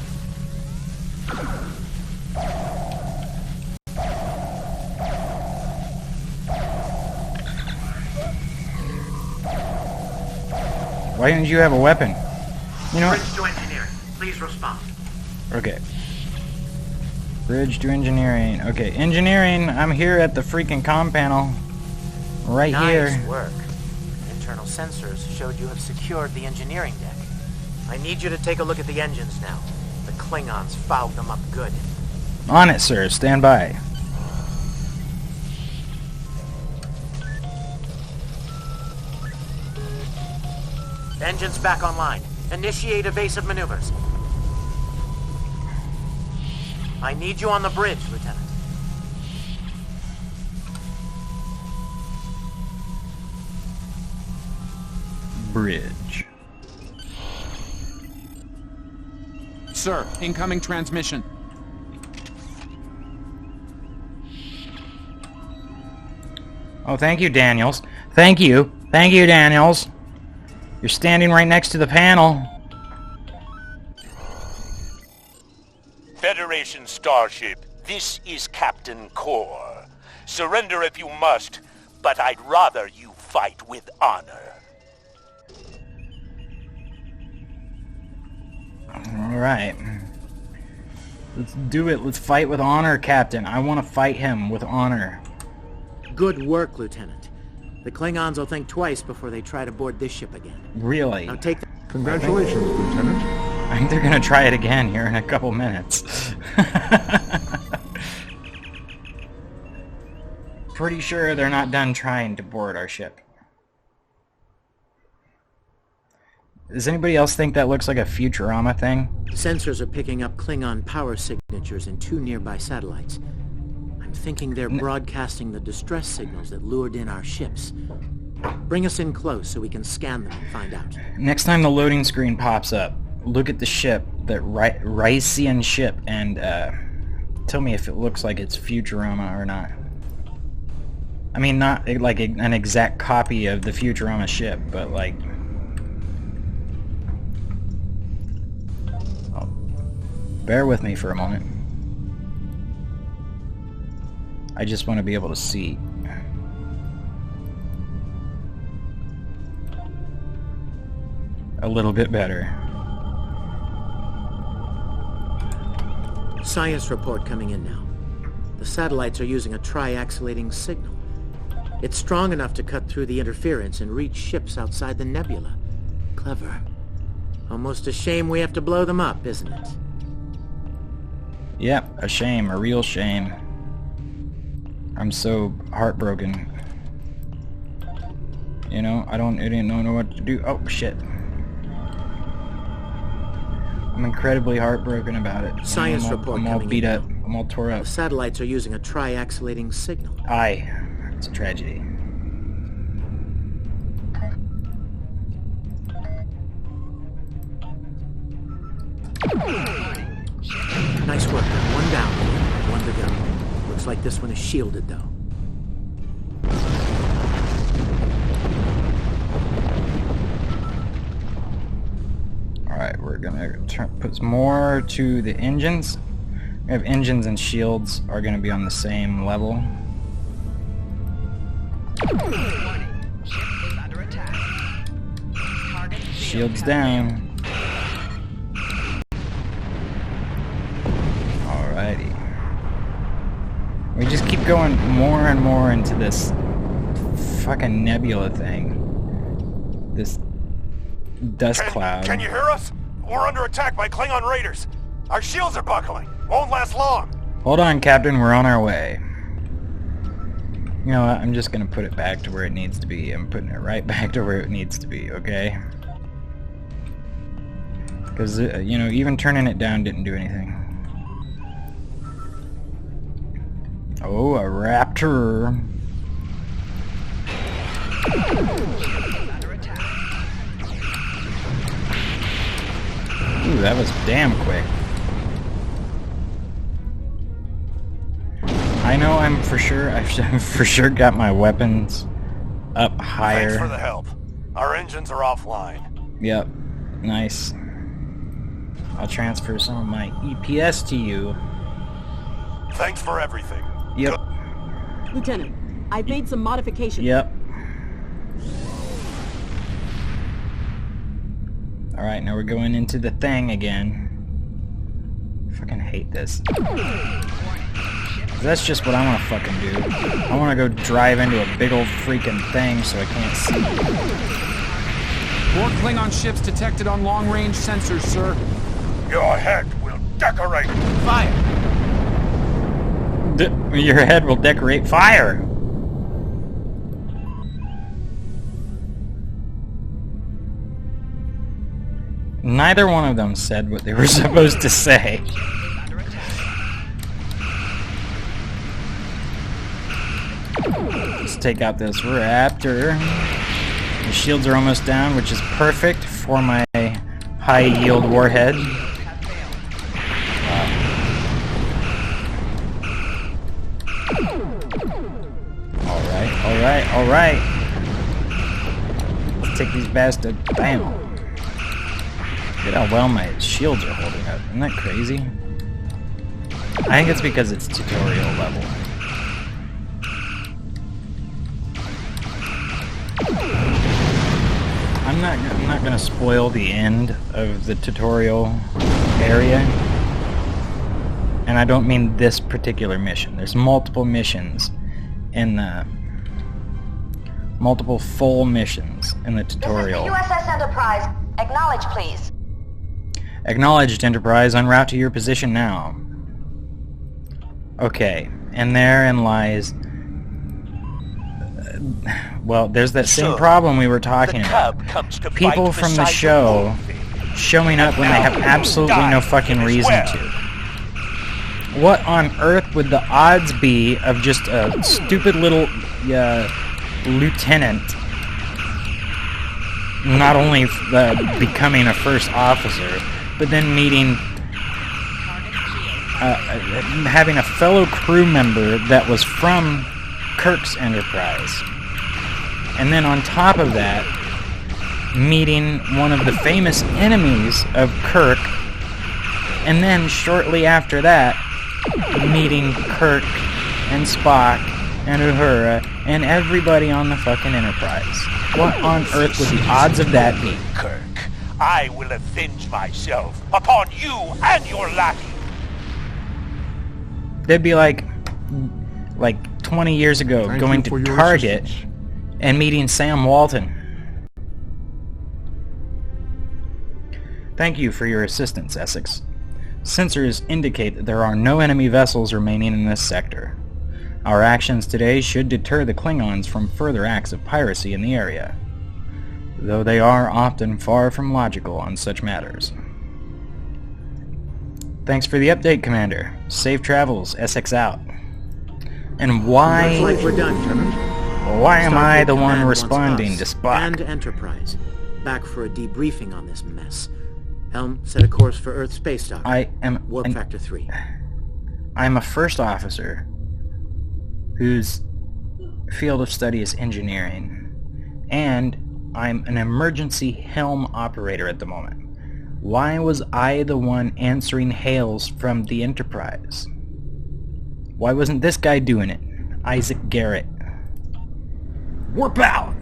Speaker 1: Why didn't you have a weapon? You know what?
Speaker 2: Bridge to engineering. Please respond.
Speaker 1: Okay. Bridge to engineering. Okay, engineering, I'm here at the freaking comm panel. Right here.
Speaker 2: Nice work. Internal sensors showed you have secured the engineering deck. I need you to take a look at the engines now. The Klingons fouled them up good.
Speaker 1: On it, sir. Stand by.
Speaker 2: Engines back online. Initiate evasive maneuvers. I need you on the bridge, Lieutenant.
Speaker 1: Bridge.
Speaker 10: Sir, incoming transmission.
Speaker 1: Oh, thank you, Daniels. Thank you. Thank you, Daniels. You're standing right next to the panel.
Speaker 9: Federation starship, this is Captain Core. Surrender if you must, but I'd rather you fight with honor.
Speaker 1: Alright. Let's do it. Let's fight with honor, Captain. I want to fight him with honor.
Speaker 2: Good work, Lieutenant. The Klingons will think twice before they try to board this ship again.
Speaker 1: Really?
Speaker 2: Now take the...
Speaker 6: Congratulations, Lieutenant.
Speaker 1: I think they're gonna try it again here in a couple minutes. Pretty sure they're not done trying to board our ship. Does anybody else think that looks like a Futurama thing?
Speaker 2: Sensors are picking up Klingon power signatures in 2 nearby satellites. I'm thinking they're broadcasting the distress signals that lured in our ships. Bring us in close so we can scan them and find out.
Speaker 1: Next time the loading screen pops up, look at the ship, that Rycian ship, and tell me if it looks like it's Futurama or not. I mean, not like an exact copy of the Futurama ship, but like... Oh, bear with me for a moment. I just want to be able to see. A little bit better.
Speaker 2: Science report coming in now. The satellites are using a triaxilating signal. It's strong enough to cut through the interference and reach ships outside the nebula. Clever. Almost a shame we have to blow them up, isn't it?
Speaker 1: Yep, a shame, a real shame. I'm so heartbroken. You know, I didn't know what to do. Oh, shit. I'm incredibly heartbroken about it.
Speaker 2: Science report
Speaker 1: I'm all
Speaker 2: coming
Speaker 1: beat
Speaker 2: in
Speaker 1: up. I'm all tore up.
Speaker 2: The satellites are using a triaxilating signal.
Speaker 1: Aye. It's a tragedy.
Speaker 2: Nice work. One down. One to go. Looks like this one is shielded, though.
Speaker 1: Alright, we're gonna put more to the engines. We have engines and shields are gonna be on the same level.
Speaker 3: Under attack. Target
Speaker 1: Shields down. Alrighty. We just keep going more and more into this fucking nebula thing. This dust cloud.
Speaker 9: Can you hear us? We're under attack by Klingon raiders. Our shields are buckling. Won't last long.
Speaker 1: Hold on, Captain. We're on our way. You know what? I'm just gonna put it back to where it needs to be. I'm putting it right back to where it needs to be, okay? Because, you know, even turning it down didn't do anything. Oh, a raptor. Ooh, that was damn quick. I know I've for sure got my weapons up higher.
Speaker 11: Thanks for the help. Our engines are offline.
Speaker 1: Yep. Nice. I'll transfer some of my EPS to you.
Speaker 11: Thanks for everything.
Speaker 1: Yep.
Speaker 4: Lieutenant, I've made some modifications.
Speaker 1: Yep. Alright, now we're going into the thing again. Fucking hate this. That's just what I want to fucking do. I want to go drive into a big old freaking thing so I can't see.
Speaker 10: 4 Klingon ships detected on long-range sensors, sir.
Speaker 9: Your head will decorate.
Speaker 2: Fire!
Speaker 1: Your head will decorate fire! Neither one of them said what they were supposed to say. Let's take out this Raptor. The shields are almost down, which is perfect for my high-yield warhead. Alright. Let's take these bastards. Bam! Look at how well my shields are holding up. Isn't that crazy? I think it's because it's tutorial level. I'm not gonna spoil the end of the tutorial area. And I don't mean this particular mission. There's multiple missions in the... multiple full missions in the tutorial.
Speaker 12: This is the USS Enterprise. Acknowledge, please.
Speaker 1: Acknowledged, Enterprise. En route to your position now. Okay, and therein lies... well, there's that same problem we were talking about. People from the show showing up when they have absolutely no fucking reason to. What on earth would the odds be of just a stupid little lieutenant not only becoming a first officer, but then meeting, having a fellow crew member that was from Kirk's Enterprise. And then on top of that, meeting one of the famous enemies of Kirk. And then shortly after that, meeting Kirk and Spock and Uhura and everybody on the fucking Enterprise. What on earth would the odds of that be?
Speaker 9: Kirk, I will avenge myself upon you and your lackey.
Speaker 1: They'd be like 20 years ago going to Target and meeting Sam Walton. Thank you for your assistance, Essex. Sensors indicate that there are no enemy vessels remaining in this sector. Our actions today should deter the Klingons from further acts of piracy in the area, though they are often far from logical on such matters. Thanks for the update, Commander. Safe travels, Essex out. And why...
Speaker 2: Looks like we're done, Trevor.
Speaker 1: Why am I the one
Speaker 2: Command
Speaker 1: responding
Speaker 2: wants us
Speaker 1: to Spock?
Speaker 2: And Enterprise. Back for a debriefing on this mess. Helm, set a course for Earth space dock.
Speaker 1: I am...
Speaker 2: Warp Factor 3.
Speaker 1: I'm a first officer whose field of study is engineering. And I'm an emergency helm operator at the moment. Why was I the one answering hails from the Enterprise? Why wasn't this guy doing it? Isaac Garrett. Warp out!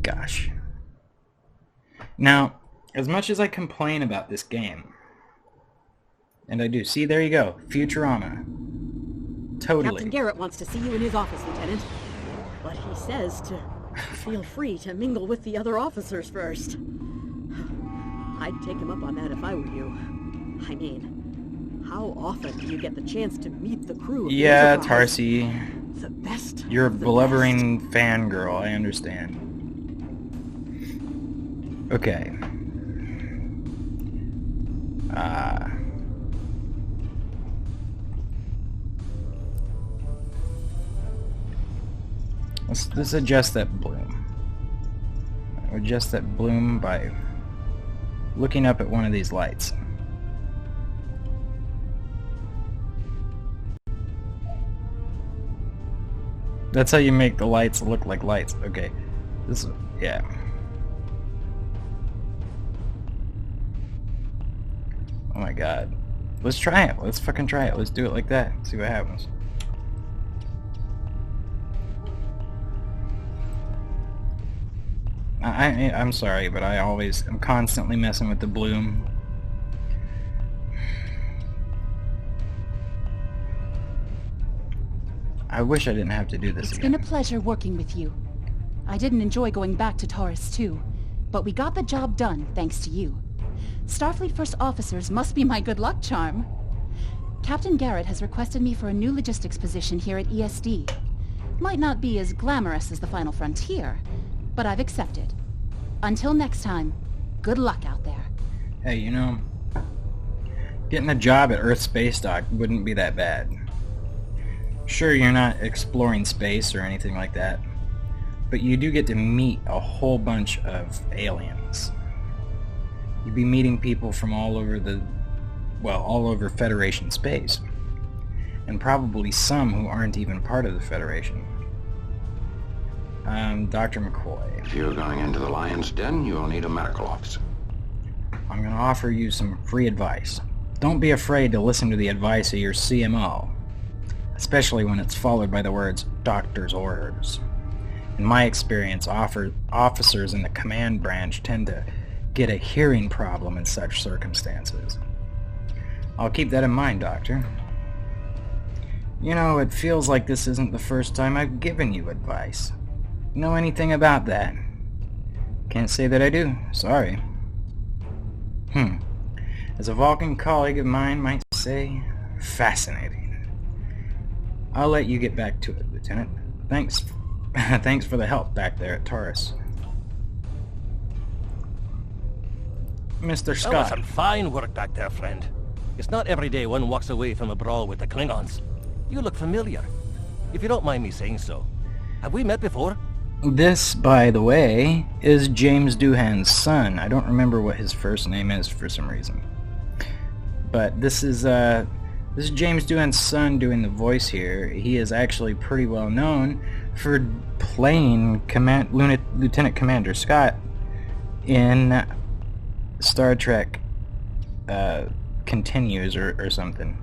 Speaker 1: Gosh. Now, as much as I complain about this game, and I do, see, there you go, Futurama. Totally.
Speaker 4: Captain Garrett wants to see you in his office, Lieutenant. But he says to feel free to mingle with the other officers first. I'd take him up on that if I were you. I mean, how often do you get the chance to meet the crew of the Enterprise?
Speaker 1: Tarsi.
Speaker 4: The best.
Speaker 1: You're a blubbering fangirl, I understand. Okay. Let's adjust that bloom. Adjust that bloom by looking up at one of these lights. That's how you make the lights look like lights. Okay. This is, yeah. Oh my god. Let's try it. Let's fucking try it. Let's do it like that. See what happens. I'm sorry, but I'm constantly messing with the bloom. I wish I didn't have to do this
Speaker 5: It's
Speaker 1: again.
Speaker 5: been a pleasure working with you. I didn't enjoy going back to Taurus II, but we got the job done thanks to you. Starfleet First Officers must be my good luck charm. Captain Garrett has requested me for a new logistics position here at ESD. Might not be as glamorous as the Final Frontier, but I've accepted. Until next time, good luck out there.
Speaker 1: Hey, you know, getting a job at Earth Space Dock wouldn't be that bad. Sure, you're not exploring space or anything like that, but you do get to meet a whole bunch of aliens. You'd be meeting people from all over Federation space, and probably some who aren't even part of the Federation. Dr. McCoy.
Speaker 13: If you're going into the lion's den, you'll need a medical officer.
Speaker 1: I'm going to offer you some free advice. Don't be afraid to listen to the advice of your CMO, especially when it's followed by the words, doctor's orders. In my experience, officers in the command branch tend to get a hearing problem in such circumstances. I'll keep that in mind, Doctor. You know, it feels like this isn't the first time I've given you advice. Know anything about that? Can't say that I do. Sorry. As a Vulcan colleague of mine might say, fascinating. I'll let you get back to it, Lieutenant. Thanks. Thanks for the help back there at Taurus. Mr. Scott.
Speaker 14: That was some fine work back there, friend. It's not every day one walks away from a brawl with the Klingons. You look familiar. If you don't mind me saying so. Have we met before?
Speaker 1: This, by the way, is James Doohan's son. I don't remember what his first name is for some reason. But this is James Doohan's son doing the voice here. He is actually pretty well known for playing Lieutenant Commander Scott in Star Trek Continues or something.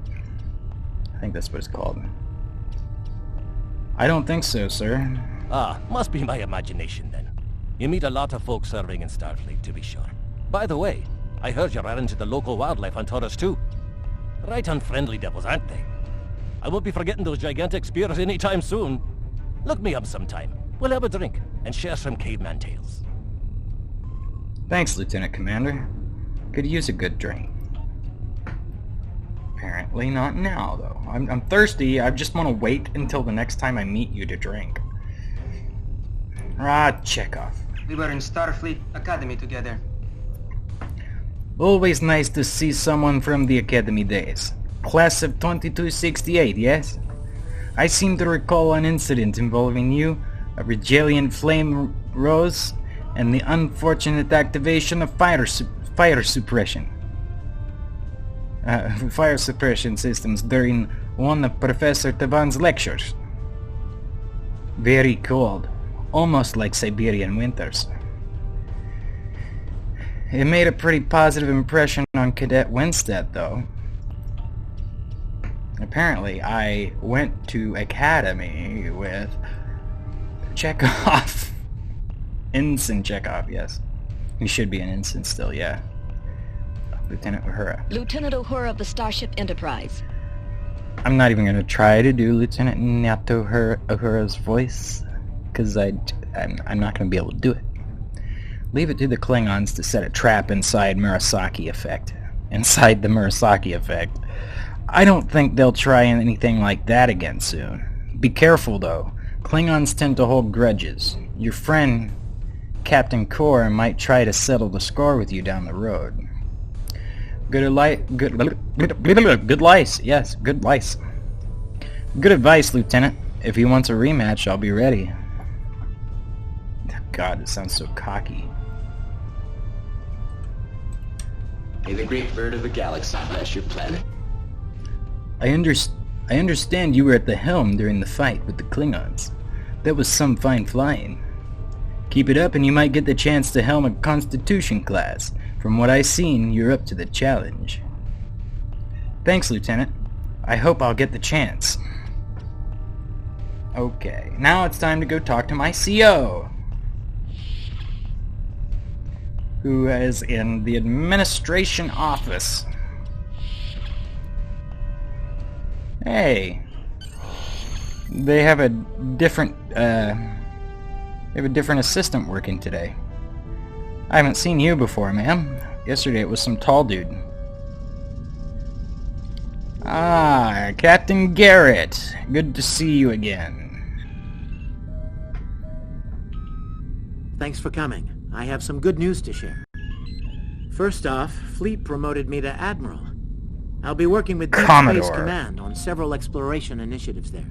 Speaker 1: I think that's what it's called. I don't think so, sir.
Speaker 14: Ah, must be my imagination then. You meet a lot of folks serving in Starfleet, to be sure. By the way, I heard you ran into the local wildlife on Taurus II. Right unfriendly devils, aren't they? I won't be forgetting those gigantic spears anytime soon. Look me up sometime. We'll have a drink and share some caveman tales.
Speaker 1: Thanks, Lieutenant Commander. Could use a good drink. Apparently not now, though. I'm thirsty. I just want to wait until the next time I meet you to drink. Chekhov.
Speaker 15: We were in Starfleet Academy together.
Speaker 1: Always nice to see someone from the Academy days. Class of 2268, yes? I seem to recall an incident involving you, a Regalian flame rose, and the unfortunate activation of fire suppression. Fire suppression systems during one of Professor Tavan's lectures. Very cold, almost like Siberian winters. It made a pretty positive impression on Cadet Winstead, though. Apparently, I went to Academy with Chekhov. Ensign Chekhov, yes. He should be an ensign still, yeah. Lieutenant Uhura.
Speaker 16: Lieutenant Uhura of the Starship Enterprise.
Speaker 1: I'm not even going to try to do Lieutenant Uhura's voice, because I'm not going to be able to do it. Leave it to the Klingons to set a trap inside Murasaki Effect. Inside the Murasaki Effect. I don't think they'll try anything like that again soon. Be careful, though. Klingons tend to hold grudges. Your friend, Captain Kor, might try to settle the score with you down the road. Good lice. Yes, good lice. Good advice, Lieutenant. If he wants a rematch, I'll be ready. God, it sounds so cocky.
Speaker 17: May the great bird of the galaxy bless your planet.
Speaker 1: I understand you were at the helm during the fight with the Klingons. That was some fine flying. Keep it up and you might get the chance to helm a Constitution class. From what I've seen, you're up to the challenge. Thanks, Lieutenant. I hope I'll get the chance. Okay, now it's time to go talk to my CO, who is in the administration office. Hey, they have a different assistant working today. I haven't seen you before, ma'am. Yesterday it was some tall dude. Ah, Captain Garrett. Good to see you again.
Speaker 2: Thanks for coming. I have some good news to share. First off, Fleet promoted me to Admiral. I'll be working with Deep Space Command on several exploration initiatives there.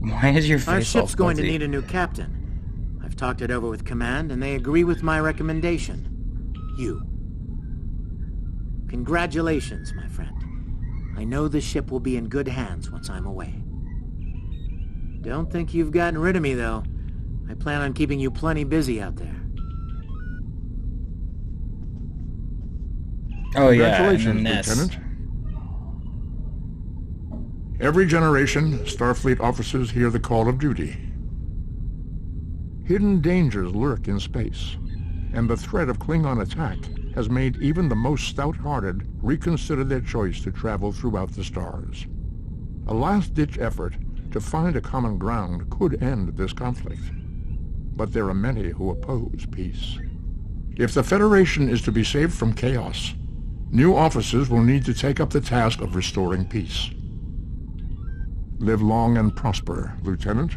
Speaker 1: Why is your face all
Speaker 2: Our ship's going to
Speaker 1: fuzzy?
Speaker 2: need a new captain. I've talked it over with Command, and they agree with my recommendation. You. Congratulations, my friend. I know the ship will be in good hands once I'm away. Don't think you've gotten rid of me, though. I plan on keeping you plenty busy out there.
Speaker 1: Oh yeah,
Speaker 18: Congratulations,
Speaker 1: and then this.
Speaker 18: Lieutenant. Every generation, Starfleet officers hear the call of duty. Hidden dangers lurk in space, and the threat of Klingon attack has made even the most stout-hearted reconsider their choice to travel throughout the stars. A last-ditch effort to find a common ground could end this conflict, but there are many who oppose peace. If the Federation is to be saved from chaos, new officers will need to take up the task of restoring peace. Live long and prosper, Lieutenant.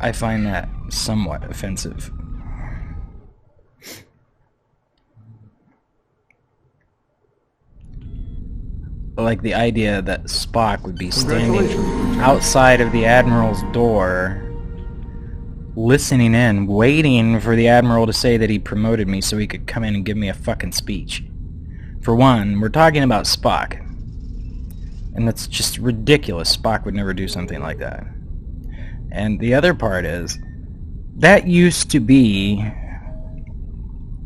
Speaker 1: I find that somewhat offensive. Like the idea that Spock would be standing outside of the Admiral's door, listening in, waiting for the Admiral to say that he promoted me so he could come in and give me a fucking speech. For one, we're talking about Spock. And that's just ridiculous. Spock would never do something like that. And the other part is, that used to be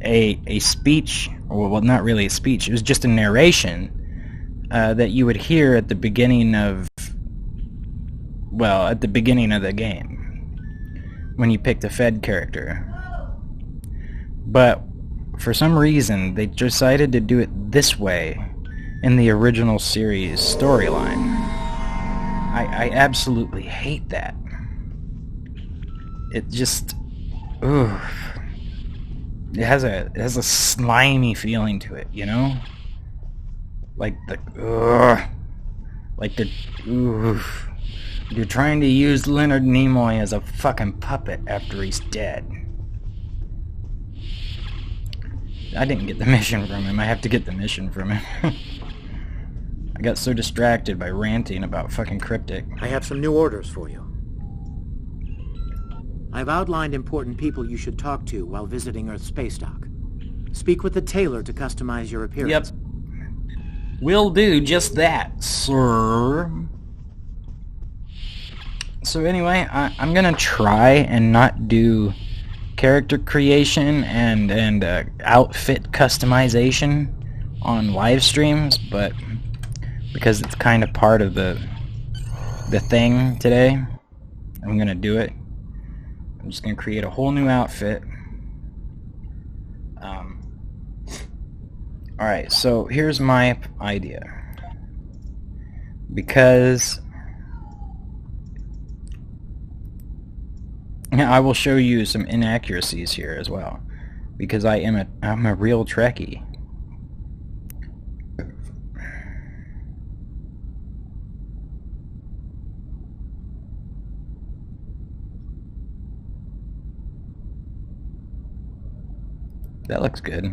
Speaker 1: a speech, well, not really a speech, it was just a narration that you would hear at the beginning of, well, at the beginning of the game, when you picked a Fed character. But for some reason, they decided to do it this way in the original series storyline. I absolutely hate that. It just, ugh. It has a slimy feeling to it, you know? Like the, ugh. Like the, oof. You're trying to use Leonard Nimoy as a fucking puppet after he's dead. I didn't get the mission from him. I have to get the mission from him. I got so distracted by ranting about fucking Cryptic.
Speaker 2: I have some new orders for you. I've outlined important people you should talk to while visiting Earth space dock. Speak with the tailor to customize your appearance.
Speaker 1: Yep. Will do just that, sir. So anyway, I'm gonna try and not do character creation and outfit customization on live streams, but because it's kind of part of the thing today, I'm gonna do it. I'm just gonna create a whole new outfit. Alright, so here's my idea. Because I will show you some inaccuracies here as well. Because I'm a real Trekkie. That looks good.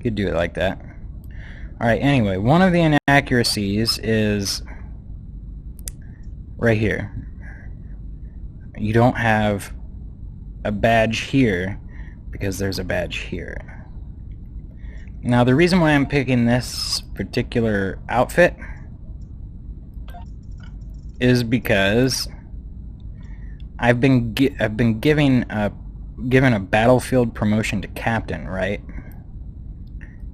Speaker 1: Could do it like that. Alright, anyway, one of the inaccuracies is right here. You don't have a badge here because there's a badge here. Now the reason why I'm picking this particular outfit is because I've been given a battlefield promotion to captain, right?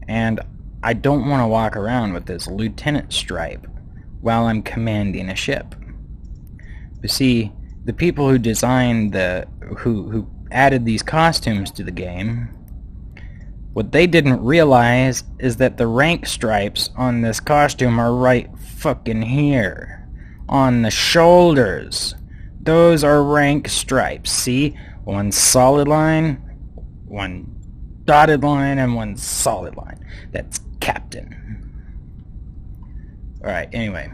Speaker 1: And I don't want to walk around with this lieutenant stripe while I'm commanding a ship. You see, the people who designed who added these costumes to the game, what they didn't realize is that the rank stripes on this costume are right fucking here. On the shoulders. Those are rank stripes. See? One solid line, one dotted line, and one solid line. That's captain. Alright, anyway.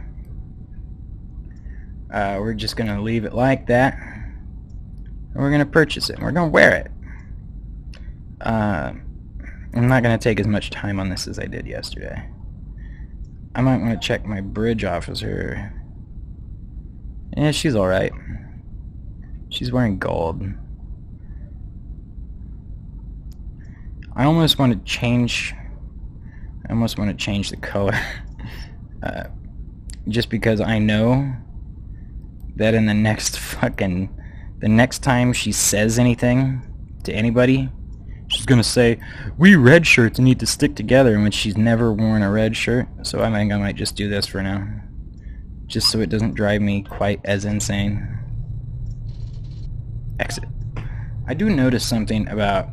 Speaker 1: We're just going to leave it like that. And we're going to purchase it. And we're going to wear it. I'm not going to take as much time on this as I did yesterday. I might want to check my bridge officer. Yeah, she's alright. She's wearing gold. I almost want to change the color. Just because I know that in the next time she says anything to anybody, she's gonna say, "We red shirts need to stick together," when she's never worn a red shirt. So I think I might just do this for now. Just so it doesn't drive me quite as insane. Exit. I do notice something about...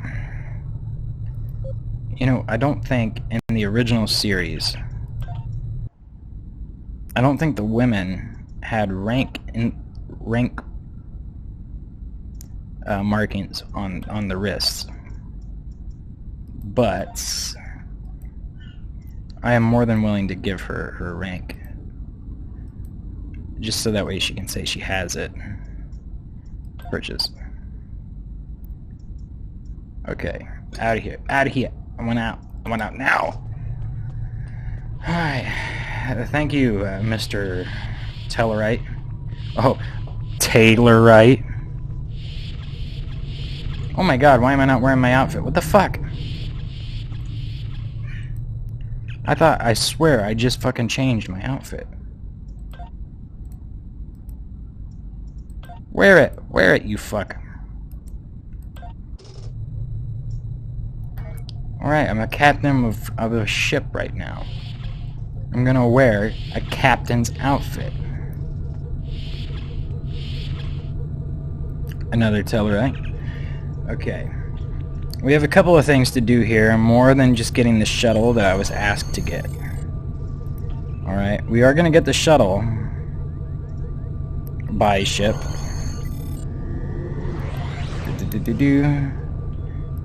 Speaker 1: You know, I don't think in the original series, I don't think the women had rank markings on the wrists. But I am more than willing to give her her rank. Just so that way she can say she has it. Purchase. Okay. Out of here. Out of here. I want out. I want out now. Alright. Thank you, Mr. Tellerite. Oh, Taylorite. Oh my god, why am I not wearing my outfit? What the fuck? I swear, I just fucking changed my outfit. Wear it, you fuck. Alright, I'm a captain of a ship right now. I'm gonna wear a captain's outfit. Another Tellerite. Okay. We have a couple of things to do here, more than just getting the shuttle that I was asked to get. Alright, we are gonna get the shuttle by ship.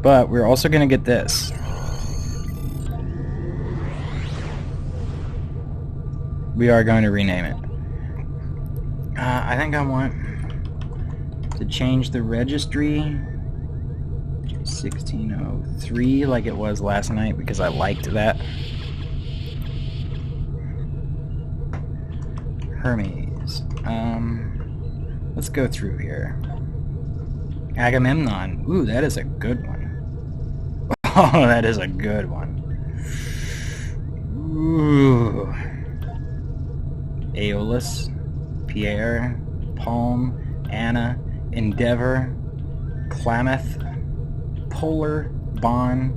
Speaker 1: But we're also gonna get this. We are going to rename it. I think I want to change the registry to 1603 like it was last night because I liked that. Hermes. Let's go through here. Agamemnon. Ooh, that is a good one. Oh, that is a good one. Ooh. Aeolus, Pierre, Palm, Anna, Endeavor, Klamath, Polar, Bon,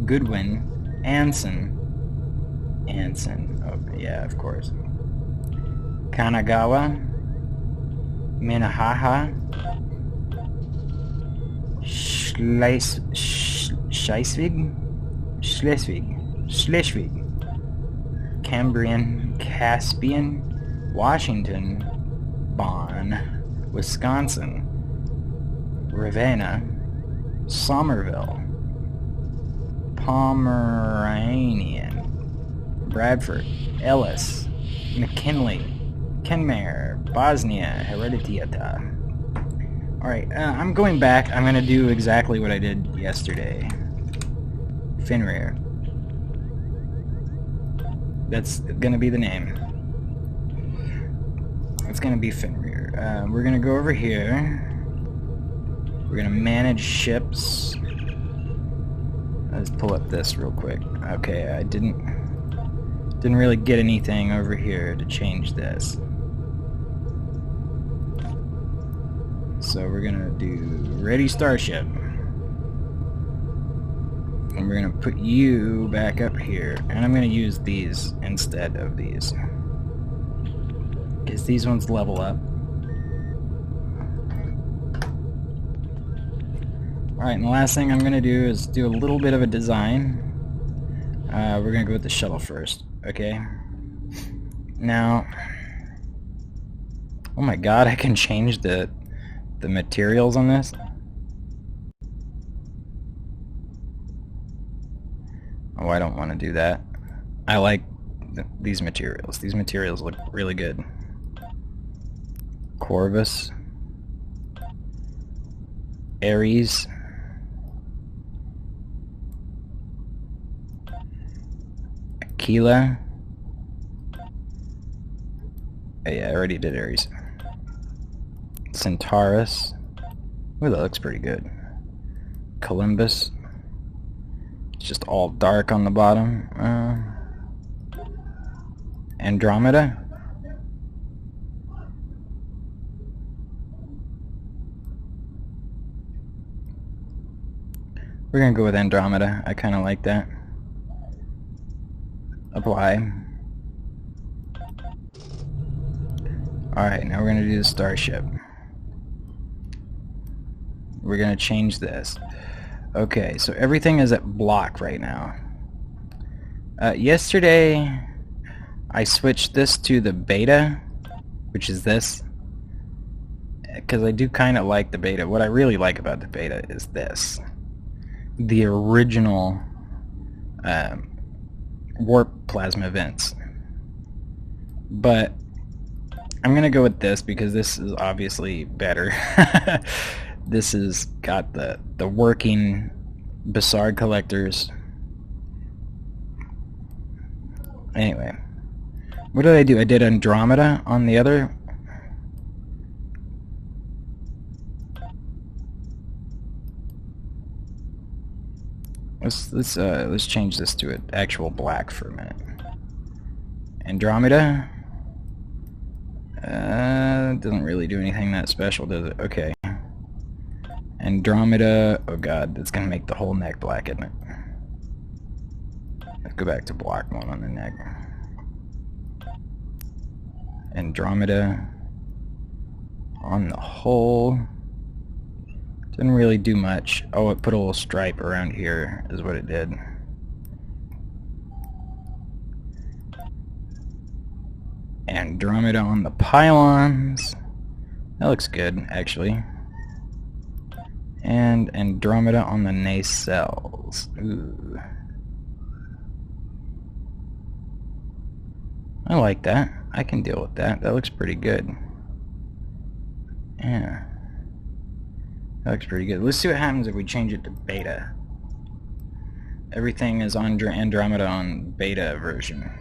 Speaker 1: Goodwin, Anson, oh yeah, of course, Kanagawa, Minnehaha, Schleswig, Cambrian, Caspian, Washington, Bonn, Wisconsin, Ravenna, Somerville, Pomeranian, Bradford, Ellis, McKinley, Kenmare, Bosnia, Hereditata. Alright, I'm going back. I'm going to do exactly what I did yesterday. Fenrir. That's going to be the name. It's going to be Fenrir. We're going to go over here. We're going to manage ships. Let's pull up this real quick. Okay, I didn't really get anything over here to change this. So we're going to do ready starship. And we're going to put you back up here. And I'm going to use these instead of these. Because these ones level up. Alright, and the last thing I'm going to do is do a little bit of a design. We're going to go with the shuttle first. Okay. Now... Oh my god, I can change the materials on this. Oh, I don't want to do that. I like these materials. These materials look really good. Corvus. Ares. Aquila. Oh yeah, I already did Ares. Centaurus. Ooh, that looks pretty good. Columbus. It's just all dark on the bottom. Andromeda. We're gonna go with Andromeda. I kind of like that. Apply. Alright, now we're gonna do the starship. We're gonna change this. Okay, so everything is at block right now. Yesterday, I switched this to the beta, which is this, because I do kind of like the beta. What I really like about the beta is this. The original warp plasma vents. But I'm going to go with this because this is obviously better. This has got the working Bassard collectors. Anyway, what did I do? I did Andromeda on the other. Let's change this to an actual black for a minute. Andromeda. Doesn't really do anything that special, does it? Okay. Andromeda. Oh god, that's gonna make the whole neck black, isn't it? Let's go back to black one on the neck. Andromeda. On the whole. Didn't really do much. Oh, it put a little stripe around here, is what it did. Andromeda on the pylons. That looks good, actually. And Andromeda on the nacelles. Ooh. I like that. I can deal with that. That looks pretty good. Yeah. That looks pretty good. Let's see what happens if we change it to beta. Everything is on Andromeda on beta version.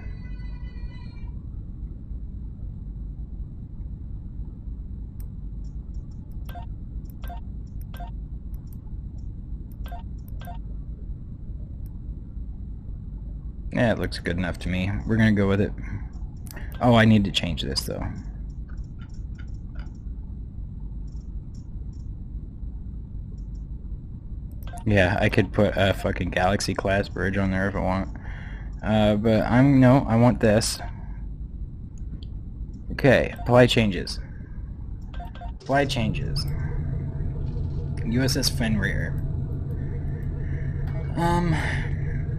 Speaker 1: Yeah, it looks good enough to me. We're gonna go with it. Oh, I need to change this though. Yeah, I could put a fucking Galaxy class bridge on there if I want. But I want this. Okay, apply changes. Apply changes. USS Fenrir.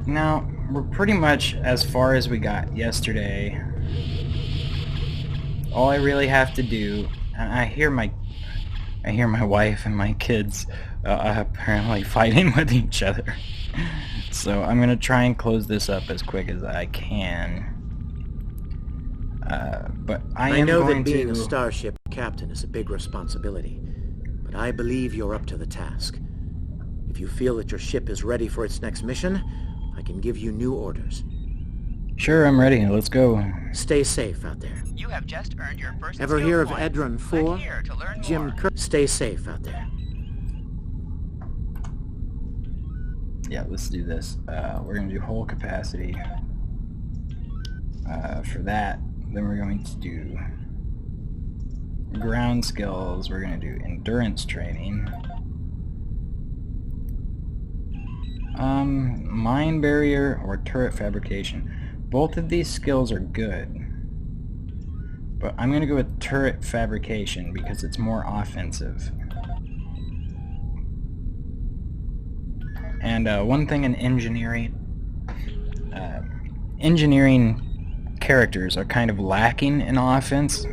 Speaker 1: Now, we're pretty much as far as we got yesterday. All I really have to do, I hear my wife and my kids apparently fighting with each other. So I'm gonna try and close this up as quick as I can. But I
Speaker 2: know that being a starship captain is a big responsibility, but I believe you're up to the task. If you feel that your ship is ready for its next mission, I can give you new orders.
Speaker 1: Sure, I'm ready. Let's go.
Speaker 2: Stay safe out there.
Speaker 3: You have just earned your first
Speaker 2: Ever
Speaker 3: skill
Speaker 2: hear of
Speaker 3: point.
Speaker 2: Edron
Speaker 3: Click
Speaker 2: 4?
Speaker 3: here to learn
Speaker 2: Jim
Speaker 3: more.
Speaker 2: Kirk. Stay safe out there.
Speaker 1: Yeah, let's do this. We're going to do whole capacity. For that, then we're going to do ground skills. We're going to do endurance training. Mine barrier or turret fabrication. Both of these skills are good. But I'm going to go with turret fabrication because it's more offensive. And one thing in engineering, engineering characters are kind of lacking in offense.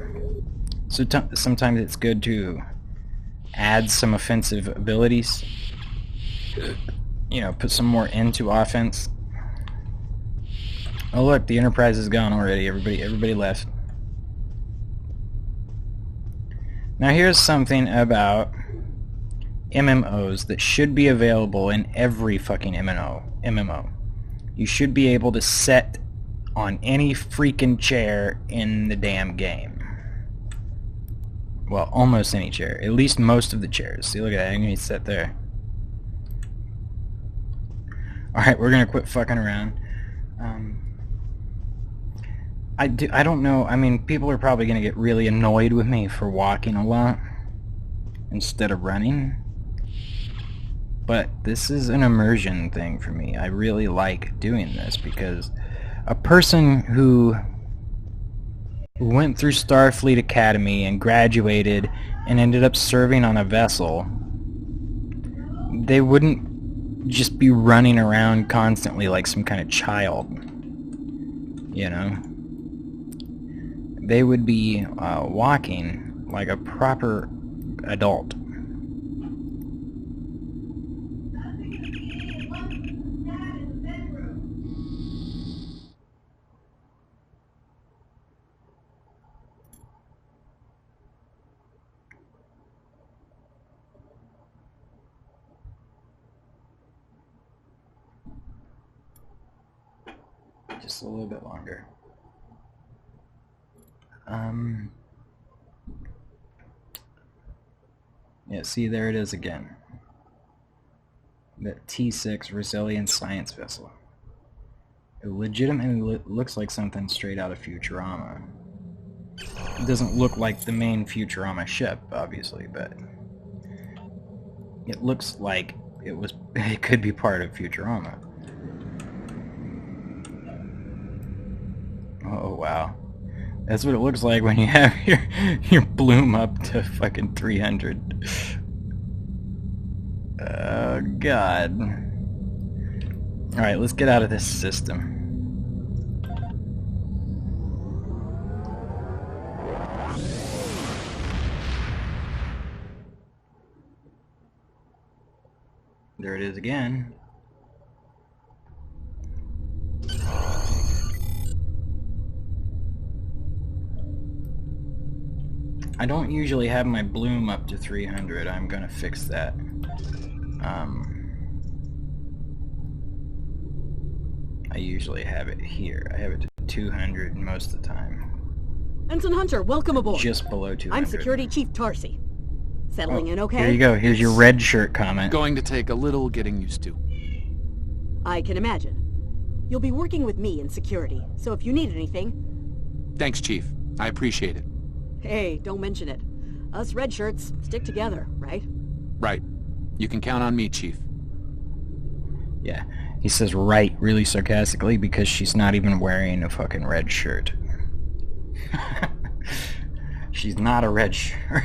Speaker 1: So sometimes it's good to add some offensive abilities. You know, put some more into offense. Oh look, the Enterprise is gone already. Everybody left. Now here's something about MMOs that should be available in every fucking MMO. You should be able to set on any freaking chair in the damn game. Well, almost any chair. At least most of the chairs. See, look at that. I'm going to set there. Alright, we're going to quit fucking around. I don't know. I mean, people are probably going to get really annoyed with me for walking a lot instead of running. But this is an immersion thing for me. I really like doing this because a person who went through Starfleet Academy and graduated and ended up serving on a vessel, they wouldn't just be running around constantly like some kind of child, you know? They would be walking like a proper adult. Just a little bit longer. Yeah, see, there it is again. The T6 Resilient Science Vessel. It legitimately looks like something straight out of Futurama. It doesn't look like the main Futurama ship, obviously, but it looks like it could be part of Futurama. Oh, wow. That's what it looks like when you have your bloom up to fucking 300. Oh, God. Alright, let's get out of this system. There it is again. I don't usually have my bloom up to 300. I'm gonna fix that. I usually have it here. I have it to 200 most of the time.
Speaker 4: Ensign Hunter, welcome aboard.
Speaker 1: Just below 200.
Speaker 4: I'm Security Chief Tarsi. Settling in okay?
Speaker 1: Here you go. Here's your red shirt comment.
Speaker 10: Going to take a little getting used to.
Speaker 4: I can imagine. You'll be working with me in security, so if you need anything...
Speaker 10: Thanks, Chief. I appreciate it.
Speaker 4: Hey, don't mention it. Us red shirts stick together, right?
Speaker 10: Right. You can count on me, Chief.
Speaker 1: Yeah. He says right really sarcastically because she's not even wearing a fucking red shirt. She's not a red shirt.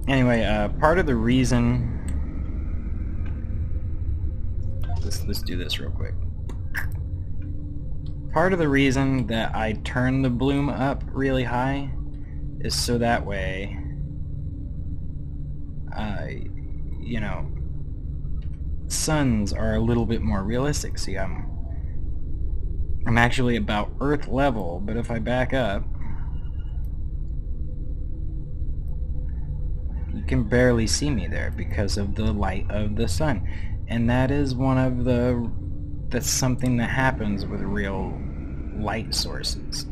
Speaker 1: Anyway, part of the reason... Let's do this real quick. Part of the reason that I turn the bloom up really high is so that way, you know, suns are a little bit more realistic. See, I'm actually about Earth level, but if I back up, you can barely see me there because of the light of the sun. And that is one of the... that's something that happens with real light sources.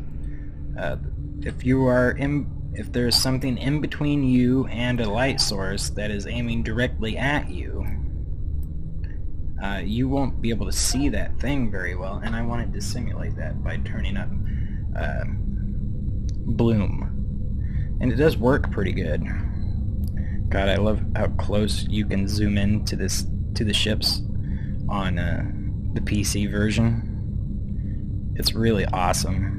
Speaker 1: If there's something in between you and a light source that is aiming directly at you, you won't be able to see that thing very well, and I wanted to simulate that by turning up bloom. And it does work pretty good. God, I love how close you can zoom in to the ships on the PC version. It's really awesome.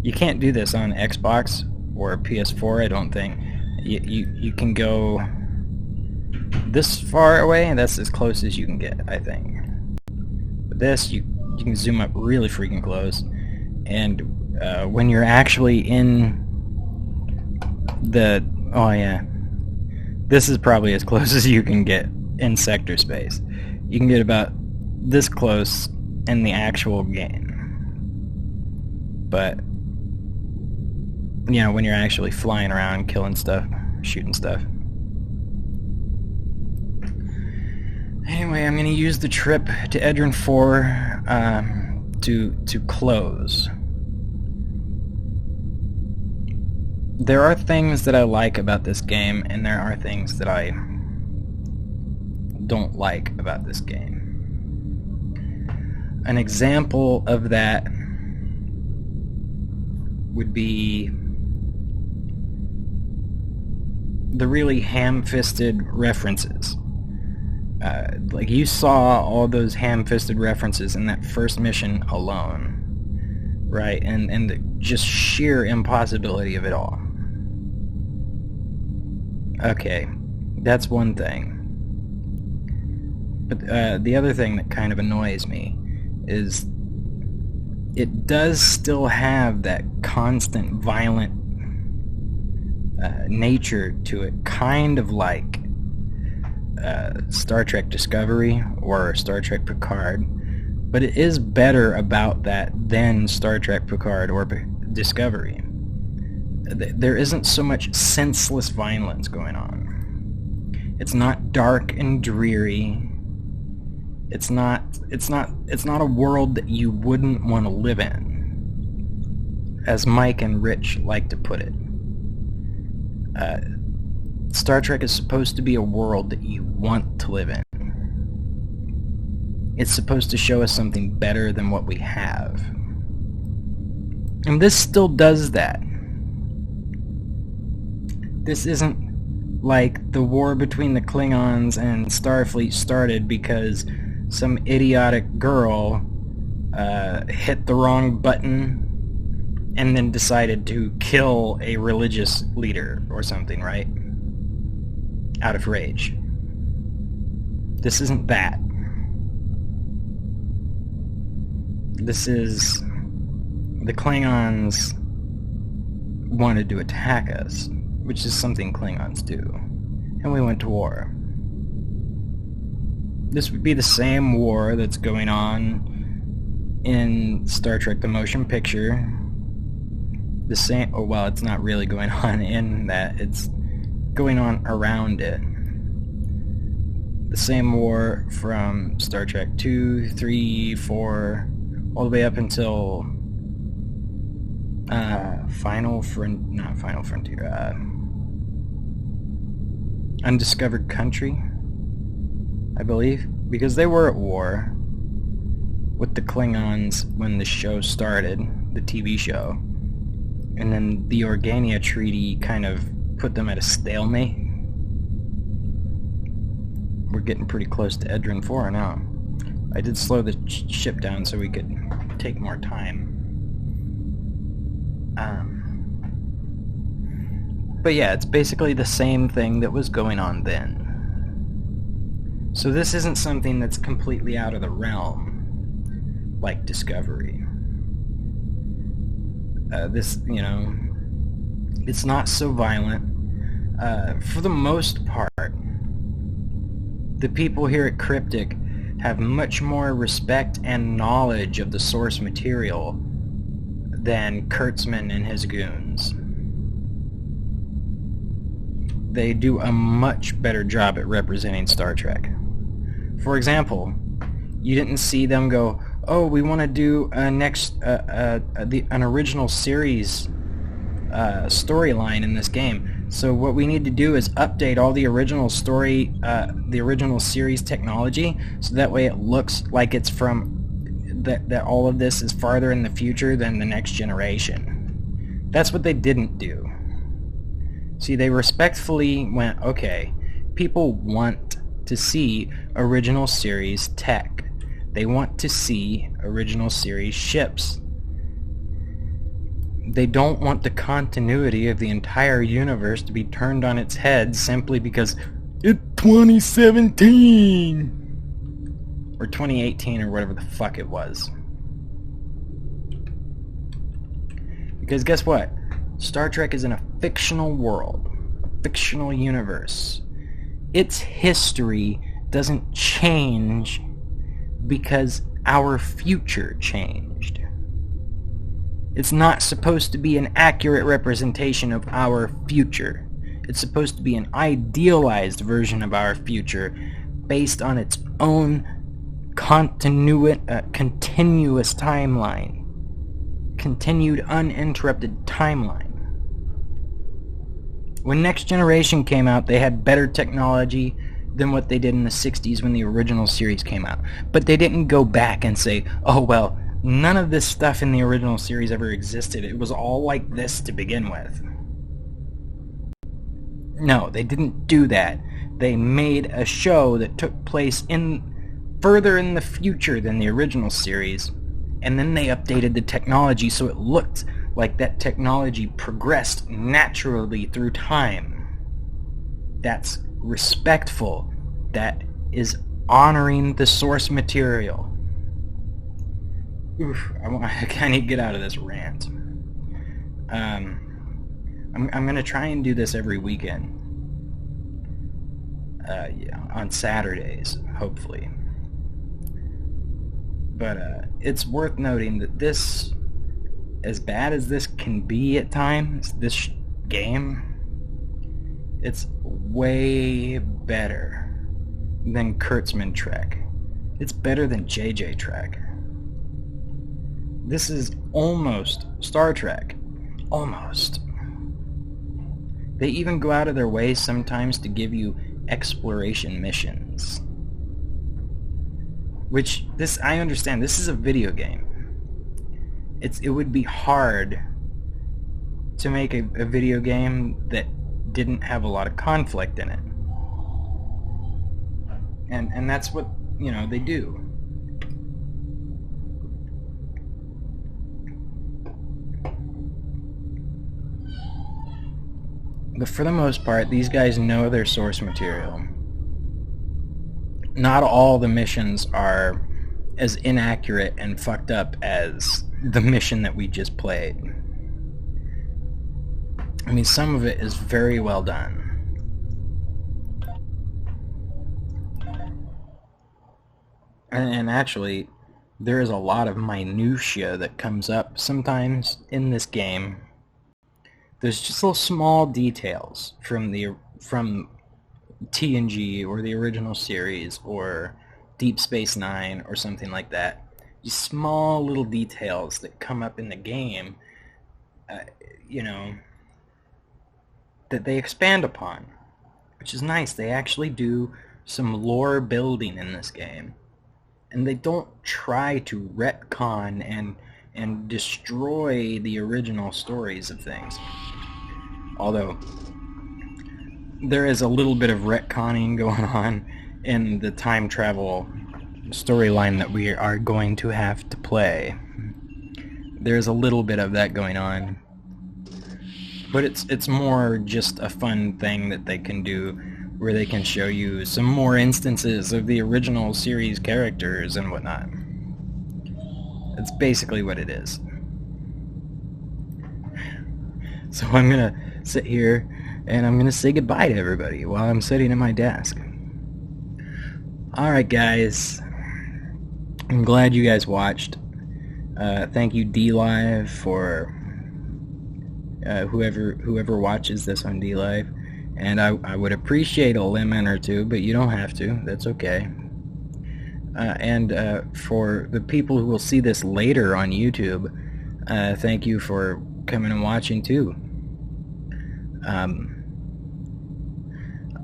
Speaker 1: You can't do this on Xbox or PS4, I don't think. You can go this far away, and that's as close as you can get, I think. But this, you can zoom up really freaking close, and when you're actually in the... Oh yeah. This is probably as close as you can get in sector space. You can get about this close in the actual game. But, you know, when you're actually flying around, killing stuff, shooting stuff. Anyway, I'm going to use the trip to Edron 4 to close. There are things that I like about this game, and there are things that I don't like about this game. An example of that would be the really ham-fisted references. Like, you saw all those ham-fisted references in that first mission alone, right? And the just sheer impossibility of it all. Okay, that's one thing. But the other thing that kind of annoys me is it does still have that constant violent nature to it, kind of like Star Trek Discovery or Star Trek Picard, but it is better about that than Star Trek Picard or Discovery. There isn't so much senseless violence going on. It's not dark and dreary. It's not a world that you wouldn't want to live in, as Mike and Rich like to put it. Star Trek is supposed to be a world that you want to live in. It's supposed to show us something better than what we have. And this still does that. This isn't like the war between the Klingons and Starfleet started because some idiotic girl hit the wrong button and then decided to kill a religious leader or something, right? Out of rage. This isn't that. This is... the Klingons wanted to attack us, which is something Klingons do, and we went to war. This would be the same war that's going on in Star Trek the Motion Picture. The same... oh, well, it's not really going on in that, it's going on around it. The same war from Star Trek 2, 3, 4, all the way up until Undiscovered Country, I believe, because they were at war with the Klingons when the show started, the TV show, and then the Organia Treaty kind of put them at a stalemate. We're getting pretty close to Edron 4 now. I did slow the ship down so we could take more time. But yeah, it's basically the same thing that was going on then. So this isn't something that's completely out of the realm, like Discovery. This, you know, it's not so violent. For the most part, the people here at Cryptic have much more respect and knowledge of the source material than Kurtzman and his goons. They do a much better job at representing Star Trek. For example, you didn't see them go, oh, we want to do a an original series storyline in this game. So what we need to do is update all the original the original series technology, so that way it looks like it's from that all of this is farther in the future than the next generation. That's what they didn't do. See, they respectfully went, okay, people want to see original series tech. They want to see original series ships. They don't want the continuity of the entire universe to be turned on its head simply because it's 2017! Or 2018 or whatever the fuck it was. Because guess what? Star Trek is in a fictional world, a fictional universe. Its history doesn't change because our future changed. It's not supposed to be an accurate representation of our future. It's supposed to be an idealized version of our future based on its own continuous timeline. Continued uninterrupted timeline. When Next Generation came out, they had better technology than what they did in the 60s when the original series came out. But they didn't go back and say, oh well, none of this stuff in the original series ever existed. It was all like this to begin with. No, they didn't do that. They made a show that took place further in the future than the original series, and then they updated the technology so it looked like that technology progressed naturally through time. That's respectful. That is honoring the source material. Oof, I need to get out of this rant. I'm going to try and do this every weekend. Yeah, on Saturdays, hopefully. But it's worth noting that this, as bad as this can be at times, this game, it's way better than Kurtzman Trek. It's better than JJ Trek. This is almost Star Trek. Almost. They even go out of their way sometimes to give you exploration missions. Which, I understand, this is a video game. It would be hard to make a video game that didn't have a lot of conflict in it. And that's what, they do. But for the most part, these guys know their source material. Not all the missions are as inaccurate and fucked up as the mission that we just played. I mean, some of it is very well done. And actually, there is a lot of minutia that comes up sometimes in this game. There's just little small details from TNG or the original series or Deep Space Nine or something like that. Just small little details that come up in the game, that they expand upon, which is nice. They actually do some lore building in this game, and they don't try to retcon and destroy the original stories of things. Although there is a little bit of retconning going on in the time travel storyline that we are going to have to play. There's a little bit of that going on. But it's more just a fun thing that they can do where they can show you some more instances of the original series characters and whatnot. That's basically what it is. So I'm gonna sit here and I'm gonna say goodbye to everybody while I'm sitting at my desk. Alright guys, I'm glad you guys watched. Thank you DLive for whoever watches this on DLive, and I would appreciate a lemon or two, but you don't have to, that's okay. And for the people who will see this later on YouTube, thank you for coming and watching too.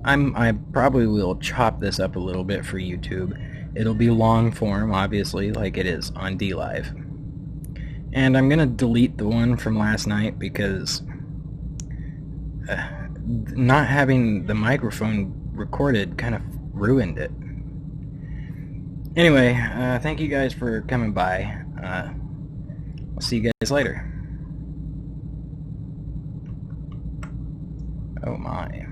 Speaker 1: I probably will chop this up a little bit for YouTube. It'll be long form, obviously, like it is on DLive. And I'm gonna delete the one from last night because not having the microphone recorded kind of ruined it. Anyway, thank you guys for coming by. I'll see you guys later. Oh my.